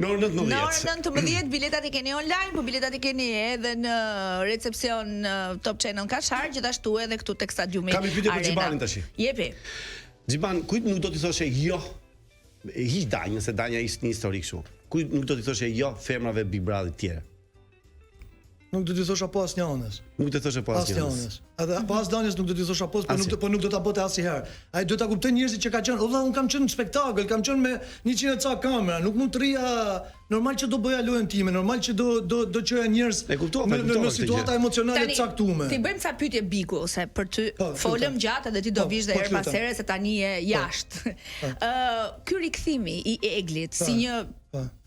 Në orën 19. Në orën 19 biletat i keni online, po biletat i keni edhe në recepcion Top Channel Kashar, gjithashtu edhe këtu tek stadiumi Arena. Kam i pyetje për Gjibanin tash. Jepi. Gjiban, kujt nuk do t'i thoshe jo? Hiq Danja, se Danja ishte një histori kështu. Kujt nuk do t'i thoshe jo femrave Big Brother të tjera? Nuk do t'i thosha po asnjë anës. Nuk do të thoshe po asnjë anës. Edhe pas Danjes nuk do t'i thosha po nuk do ta bëte asnjëherë. Ai do ta kuptoj njerëzit që ka qenë, valla un kam qenë në spektakël, kam qenë me 100 ca kamera, nuk mund të rria, normal që do bëja lojën time, normal që do qeja njerëz në situata emocionale të caktuara. Ti bëjmë ca pyetje Biku ose për ty folëm gjatë edhe ti do vish dhe her pas here se tani je jashtë. Ky rikthimi i Eglit si një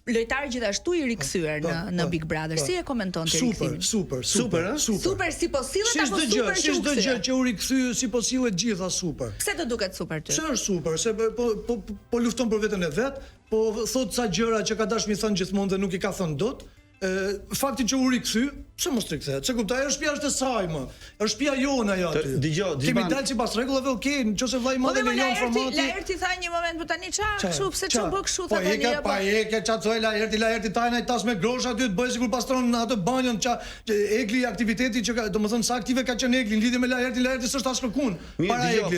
lojtar gjithashtu i rikthyer në Big Brother. Si e komenton ti rikthimin? Super, si po sillet apo super që çdo gjë që u rikthy si po sillet gjitha super. Pse të duket super ty? Ç'është super? Se po lufton për veten e vet, po thot ca gjëra që ka dashur mi thënë gjithmonë dhe nuk i ka thënë dot. Fakti që u rikthy, pse mos rikthehet? Se kuptoj, është shtëpia është e saj më. Është shtëpia jone ajo aty. Dgjoj, kemi dalë sipas rregullave, okay, nëse vllai më lejon formati. Laerti tha një moment, po tani kështu pse çu bë kështu tha tani. Po e ç'a thoi Laerti tani tas me grosh aty të bëj sikur pastron atë banjon Egli aktiviteti që domethënë sa aktive ka qenë Egli në lidhje me Laerti s'është as kërkun. Para Egli.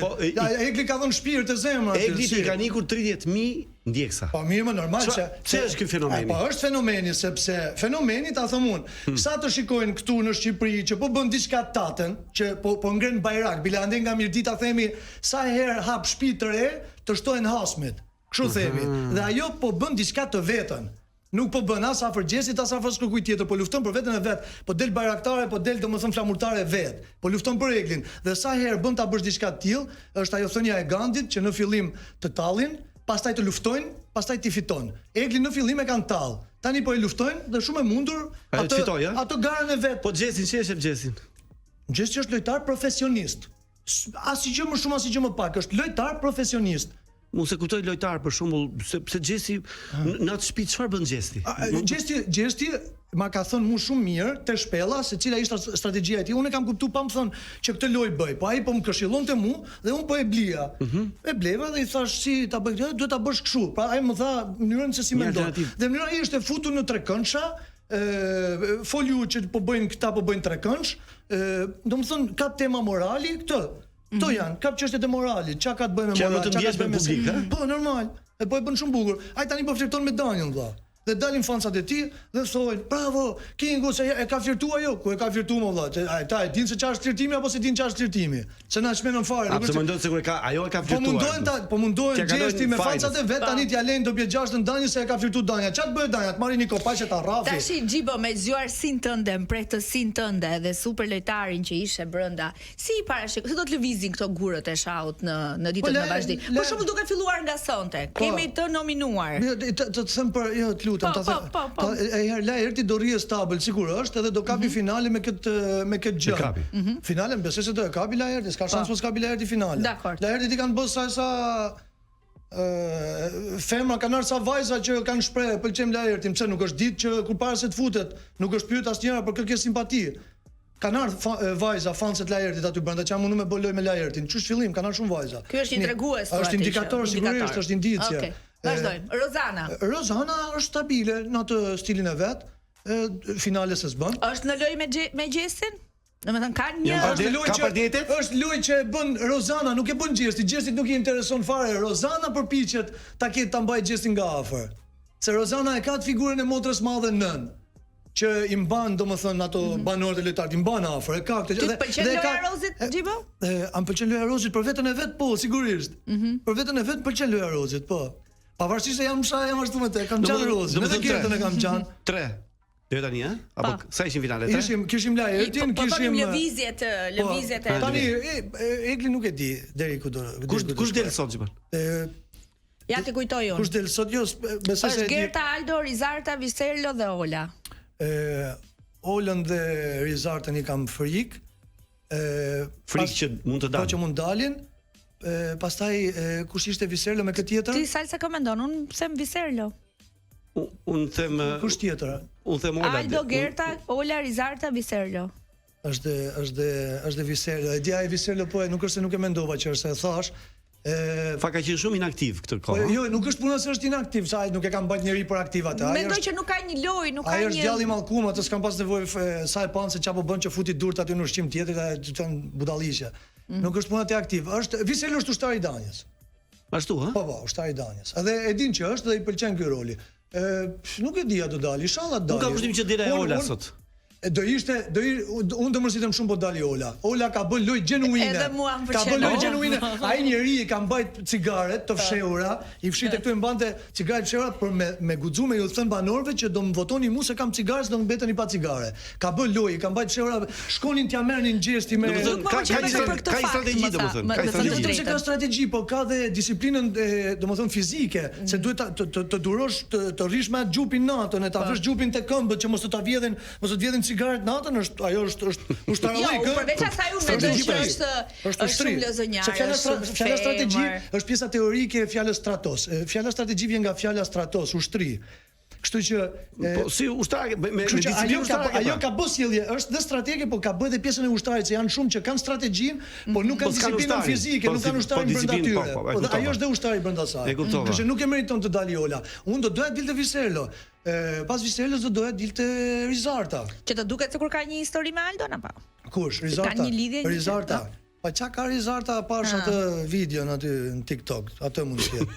Egli ka dhënë shpirt të zemër aty. Egli i ka nikur 30.000 ndjeksa. Po mirë, më normal që ç'është ky fenomeni? Po është fenomeni sepse fenomeni ta them unë. Sa të shikojnë këtu në Shqipëri që po bën diçka tatën, që po ngren bajrak, bilande nga Mirdita themi sa herë hap shtëpi të re, të shtohen hasmit. Kështu themi. Dhe ajo po bën diçka të vetën. Nuk po bën as afër Gjesit, as afër kujt tjetër, po lufton për veten e vet, po del bajraktare, po del domethënë flamurtare vet. Po lufton për Eglin. Dhe sa herë bën ta bësh diçka të tillë, është ajo thënia e Gandhit që në fillim të tallin, pastaj të luftojnë, pastaj ti fiton. Egli në fillim e kanë tall. Tani po e luftojnë dhe shumë e mundur ato garën e vet. Po Xhesin si është Xhesin? Xhesi është lojtar profesionist. Asgjë më shumë, asgjë më pak, është lojtar profesionist. Mos e kuptoj lojtar për shembull, pse Xhesi në atë shtëpi çfarë bën Xhesi? Xhesi ma ka thënë mu shumë mirë te shpella se cila ishte strategjia e tij. Unë kam kuptuar pa më thënë që këtë lojë bëj, po ai po më këshillonte mu dhe unë po e blija. E bleva dhe i thash si ta bëj, duhet ta bësh kështu. Pra ai më tha mënyrën se si mendon. Dhe mënyra ai ishte futur në trekëndsha, folju që po bëjnë këta, po bëjnë trekëndsh, domethënë ka tema morali këtë. Kto janë, ka çështjet e moralit, çka ka të bëjë me moral, çka ka të bëjë me publik, ha? Po normal. E po e bën shumë bukur. Ai tani po flirton me Daniel valla. Dhe dalin fansat e tij dhe thonë, "Bravo, Kingu se e ka flirtuar ajo." Ku e ka flirtuar valla? Ai ta e din se çfarë është flirtimi apo se din çfarë është flirtimi. Se na shmenon fare. Po mendon se kur ajo e ka flirtuar. Po mundohen gjesti me fansat e vet tani t'ia lejnë do bie gjashtën Daniel se e ka flirtuar Danja. Ç'a të bëj Danja? Të marrin një kopaqe ta rrafi. Tash Xhibo me zgjuar sin tënde, mpretësin tënde dhe super lojtarin që ishe brenda. Si i parashikon? Si do të lëvizin këto gurët e shaut në ditët me vazhdim? Për shembull duke filluar nga sonte. Kemi të nominuar. Të them për, jo, të lutem, ta them. Laerti do rrihet stabil sikur është edhe do kapi finale me këtë gjë. Finalen besoj se do e kapi Laerti, s'ka shans mos kapi Laerti finale. Laerti i kanë bërë sa femra kanë ardhur sa vajza që kanë shpreh pëlqejm Laertin, pse nuk është ditë që kur para se të futet, nuk është pyet asnjëra për kërkesë simpati. Kanë ardhur vajza fanset Laertit aty brenda që mundu me boloj me Laertin. Çu fillim kanë ardhur shumë vajza. Ky është një tregues. Është indikator sigurisht, është indicje. Okej. Vazhdojmë. Rozana është stabile në atë stilin e vet. Finale se s'bën. Është në lojë me Gjesin? Domethënë ka një është lojë që e bën Rozana, nuk e bën Gjesti. Gjesti nuk I intereson fare. Rozana përpiqet ta mbajë Gjestin nga afër. Se Rozana e ka të figurën e motrës madhe nën, që I mban domethënë ato banorët e lojtarit, I mban afër. E ka këtë dhe ka loja Rozit Xhibo? Am pëlqen loja Rozit për veten e vet, po, sigurisht. Për veten e vet pëlqen loja Rozit, po. Pavarësisht se jam ashtu me te, kam qanë Rozit, me të kjetën e kam qanë. 3. Deri tani, ha? Apo sa ishin finale? Kishim Laertin, kishim lëvizjet e. Tani Egli nuk e di deri ku do. Kush del sot Xhiban? Ja ti kujtoj unë. Kush del sot? Jo, besoj se është Gerta, Aldo, Rizarta, Viserlo dhe Ola. Olën dhe Rizartën I kam frik. Frik që mund të dalin. Po që mund dalin. Pastaj kush ishte Viserlo me këtë tjetër? Ti salsa komendon, unë them Viserlo. Unë them kush tjetër? Unë them Ola. Aldo, Gerta, Ola, Rizarta, Viserlo. Është Viserlo. E dia e Viserlo po nuk është se nuk e mendova që është e thash. Fa ka qenë shumë inaktiv këtë kohë. Jo, nuk është puna se është inaktiv, sa ai nuk e ka mbajtur njerëj për aktiv atë. Mendoj që nuk ka një lojë, nuk ka një. Ai është djalli I mallkum, atë s'kam pas nevojë sa e pan se çapo bën që futi durt aty në ushqim tjetër, atë thon budalliqe. Nuk është puna te aktiv. Është Viserlo është ushtar I Danjës. Ashtu, ha? Po, ushtar I Danjës. Edhe e din që është dhe I pëlqen ky roli. Nuk e di a do dalë, inshallah dalë. Nuk ka përshtim që dera e Ola sot. unë do mërzitem shumë po dali Ola. Ola ka bën lojë gjenuine. Edhe mua më Ka bën lojë pëlqen. gjenuine. Ai njeri i ka mbajt cigaret të fshehura, i fshite këtu i mbante cigaret fshehura për me guxu me ju thën banorëve që do më votoni mua se kam cigare, do mbeteni pa cigare. Ka bën lojë, ka mbajt fshehura, shkonin t'ja merrnin gjesti me Ka strategji domethënë, ka strategji, po ka dhe disiplinën domethënë fizike, se duhet të durosh të rrish me xhupin natën, ta vësh xhupin te këmbët që mos të vjedhin cigaret natën, ajo është ushtarallik. Jo, përveç asaj unë mendoj që është shumë lozënjare. Fjala strategji është pjesa teorike e fjalës stratos. Fjala strategji vjen nga fjala stratos, ushtri. Kështu që po si ushtar me disiplinë ushtare. Ajo ka bë sjellje, është dhe stratege, po ka bë edhe pjesën e ushtarit, se janë shumë që kanë strategjinë, po nuk kanë disiplinën fizike, nuk kanë ushtarin brenda tyre. Ajo është dhe ushtari brenda saj. Kështu që nuk e meriton të dalë Ola. Unë do doja të dilte Viselo. Pas Viselos do doja të dilte Rizarta. Që të duket sikur ka një histori me Aldon apo? Kush? Rizarta. Ka një lidhje një Rizarta. Pa qa ka Rizarta pash atë videon aty në TikTok, atë mund të jetë.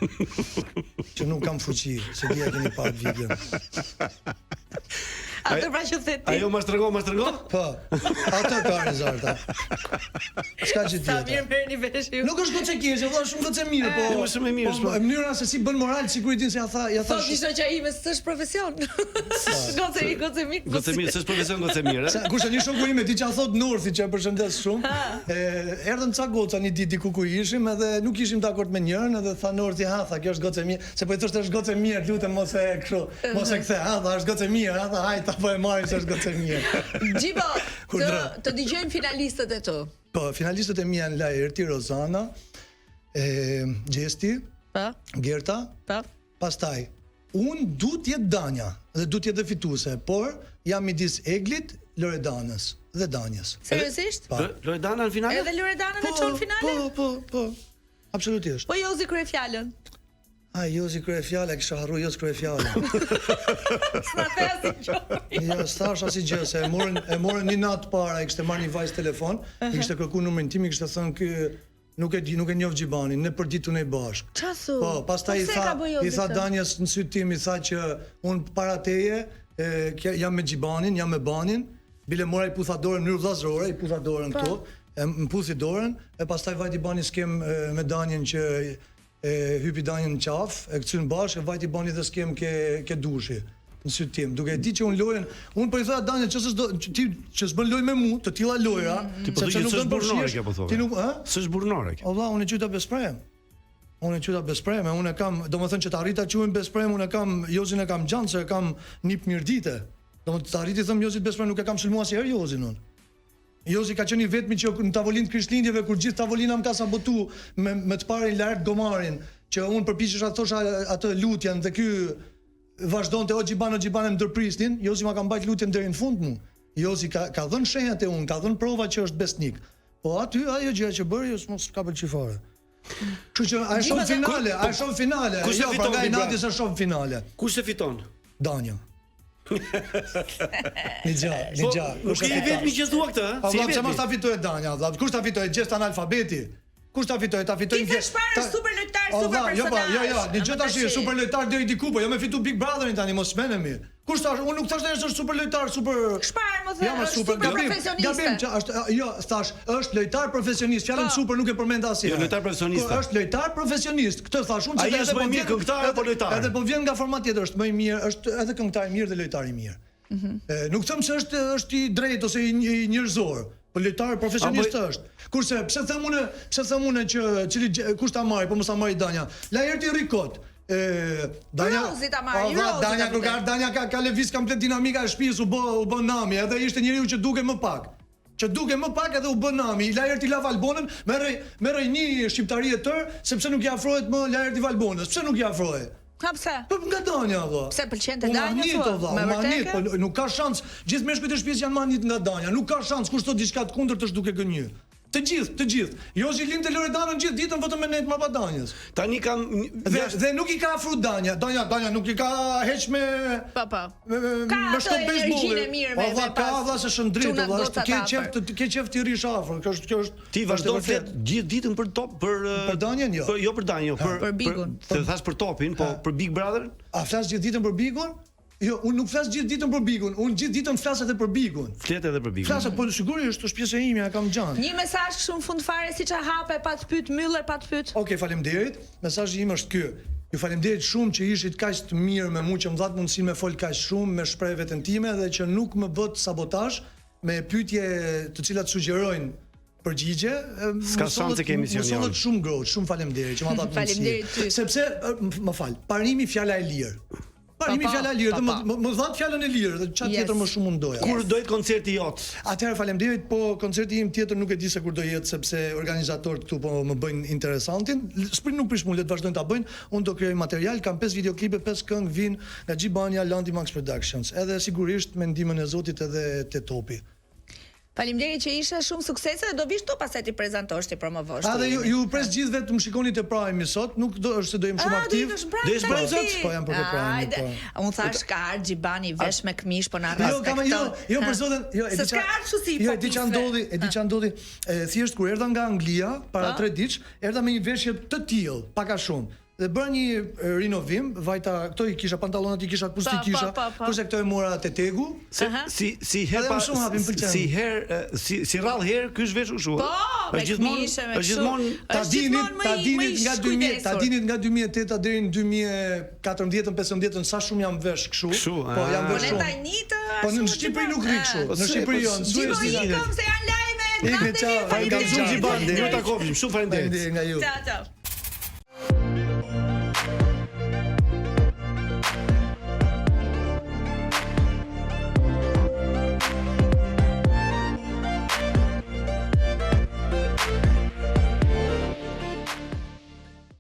Që nuk kam fuqi, se dia keni parë videon. Atë pra që thet ti. Ajo më shtrëngo? Po. Atë ka Rizarta. S'ka që Sa tjetër. mirë merrni vesh ju. Nuk është goxhe keqe, vëlla, shumë goxhe mirë, po. Jo, shumë e mirë, Po mënyra se si bën moral, sigurisht se ja tha. Po ishte që ai me s'është profesion. Goce mirë. Goce mirë, s'është profesion goce mirë. Kush tani shoku im e di çfarë thot Northi, që e përshëndes shumë. Erdhën ca goca një ditë diku ku ishim edhe nuk ishim dakord me njërin edhe tha Northi, ha, tha kjo është goce mirë, se po i thoshte është goce mirë, lutem mos e kështu, mos e kthe, ha, tha është goce mirë, ha, tha hajt apo e marrim se është goce mirë. Gjibo, të dëgjojmë finalistët e tu. Po, finalistët e mi janë Laerti, Rozana, Gjesti, Gerta, pastaj unë du t'jet Danja dhe du t'jet dhe fituese, por jam midis Eglit, Loredanës dhe Danjës. Seriozisht? Loredana në finale? Edhe Loredana në çon finale? Po. Absolutisht. Po Jozi krye fjalën. Jozi krye fjalë, kisha harruar Jozi krye fjalën. S'na the asnjë gjë. Jo, s'thash asnjë gjë, se e morën një natë para, i kishte marrë një vajzë telefon, i kishte kërkuar numrin tim, i kishte thënë ky nuk e njoh Xhibanin, ne përditun e bashk. Ç'a thu? Po, pastaj i tha Danjës në syt tim, i tha që un para teje jam me Xhibanin, jam me Banin, bile mora i putha dorën në mënyrë vllazërore, i putha dorën këtu, më puthi dorën, e pastaj vajti Bani skem me Danjen që hypi Danjen në qaf, e kthyn bashkë, vajti Bani dhe skem ke dushi në syt tim, duke e di që unë po i tha Danjën ti që s'bën lojë me mua, të tilla lojra, sepse nuk do të burnore kjo po thua. Ti nuk, s'është burnore kjo. O vlla, unë e qyta besprem. Unë e kam, domethënë që të arrita quhen besprem, unë e kam Jozin e kam gjanë, se e kam nip mirdite. Domethënë të arriti thëm Jozit besprem, nuk e kam shëlmuar asnjëherë Jozin unë. Jozi ka qenë i vetmi që në tavolinë të Krishtlindjeve, kur gjithë tavolina më ka sabotu me të parin lart gomarin, që unë përpiqesha të thosha atë lutjen dhe ky vazhdonte o Xhiban e ndërprisnin, Jozi ma ka mbajt lutjen deri në fund mua. Jozi ka dhënë shenjat e unë, ka dhënë prova që është besnik. Po aty ajo gjëja që bëri, mos ka pëlqyer fare. Kështu që ai shon finale. Kush e fiton? Gajnati se shon finale. Kush e fiton? Danja. Një gjë. Nuk e vetëm që s'dua këtë, ha? Si vetëm. Mos ta fitoi Danja, vëlla. Kush ta fitoi? Gjest analfabeti. Kush ta fitoi? Ta fitoi Ti thashë super lojtar, super personazh. Jo, një gjë tash super lojtar deri diku, po jo me fitu Big Brotherin tani, mos menemi. Kush thash? Unë nuk thash se është super lojtar, super. Shpar, mos e. Është super profesionist. Gabim që është, jo, thash, është lojtar profesionist. Fjalën super nuk e përmend asnjë. Jo, lojtar profesionist. Është lojtar profesionist. Këtë thash unë se është më i mirë këngëtar apo lojtar. Edhe po vjen nga format tjetër, është më i mirë, është edhe këngëtar i mirë dhe lojtar i mirë. Nuk them se është i drejtë ose i njerëzor, po lojtar profesionist është. Kurse pse them unë që kush ta marri, po mos ta marri Danja. Laerti rikot. Danja ka lëviz komplet dinamika e shtëpisë, u bë nami, edhe ishte njeriu që duke më pak. Edhe u bë nami. Laerti la Valbonën, merrej një shqiptari e tër, sepse nuk i afrohet më Laerti Valbonës. Pse nuk i afrohet? Ha pse? Po nga Danja valla. Pse pëlqente Danja thua? Me vërtetë, po nuk ka shans. Gjithë meshkujt e shtëpisë janë manit nga Danja. Nuk ka shans kush thot diçka të kundërt është duke gënjur. Të gjithë. Jozi lindte Loredanën gjithë ditën vetëm me net më pa Danjës. Tani kam dhe nuk i ka afru Danja. Danja nuk i ka heq me me shkop bejsbolli. Ka valla se shëndrit, valla, ke qef ti rish afër. Kjo është ti vazhdon flet gjithë ditën për top për Danjën, jo. Jo për Danjën, për Bigun. Se thash për topin, po për Big Brother? A flas gjithë ditën për Bigun? Jo, unë nuk flas gjithë ditën për Bigun, unë gjithë ditën flas edhe për Bigun. Flet edhe për Bigun. Flas, po sigurisht është pjesë e ime, ja kam gjanë. Një mesazh kështu në fund fare siç e hape pa të pyet Müller, pa të pyet. Okej, faleminderit. Mesazhi im është ky. Ju faleminderit shumë që ishit kaq të mirë me mua, që më dhat mundësinë me fol kaq shumë, me shpreh veten time dhe që nuk më bët sabotazh me pyetje të cilat sugjerojnë përgjigje. Ska shanse ke emision jonë. Shumë groç, shumë faleminderit që ma dhat mundësi. Sepse më fal, parimi fjala e lirë. Parimi fjala e lirë, më dhan fjalën e lirë, dhe çfarë tjetër më shumë mund doja. Kur do jetë koncerti jot? Atëherë faleminderit, po koncerti im tjetër nuk e di se kur do jetë sepse organizatorët këtu po më bëjnë interesantin. S'prit nuk prish mua, le të vazhdojnë ta bëjnë. Unë do krijoj material, kam 5 videoklipe, 5 këngë vinë nga Gjibania, Landi Max Productions. Edhe sigurisht me ndihmën e Zotit edhe te topi. Faleminderit që ishe, shumë suksese, do vish tu pastaj ti prezantosh, ti promovosh. A dhe ju pres gjithë vetë më shikoni te Prime sot, nuk do është se do jem shumë aktiv. Do jesh Prime sot? Po jam për te Prime. Unë thash ka ardh Gjibani vesh me këmish, po na respekton. Jo, për zotin, jo, e di çfarë ndodhi, thjesht kur erdha nga Anglia para 3 ditë, erdha me një veshje të tillë, pak a shumë. Dhe bëra një rinovim, vajta, këto i kisha pantallonat, i kisha kusti kisha, kurse këto e mora te Tegu. Si rrallë herë ky është veshur kështu. Është gjithmonë ta dinit nga 2008 deri në 2014-15 sa shumë jam vesh kështu. Po jam vesh shumë. Po në Shqipëri nuk rri kështu. Në Shqipëri jo, në Suezi. Se janë lajme. Faleminderit. Shumë faleminderit. Nga ju. Ciao.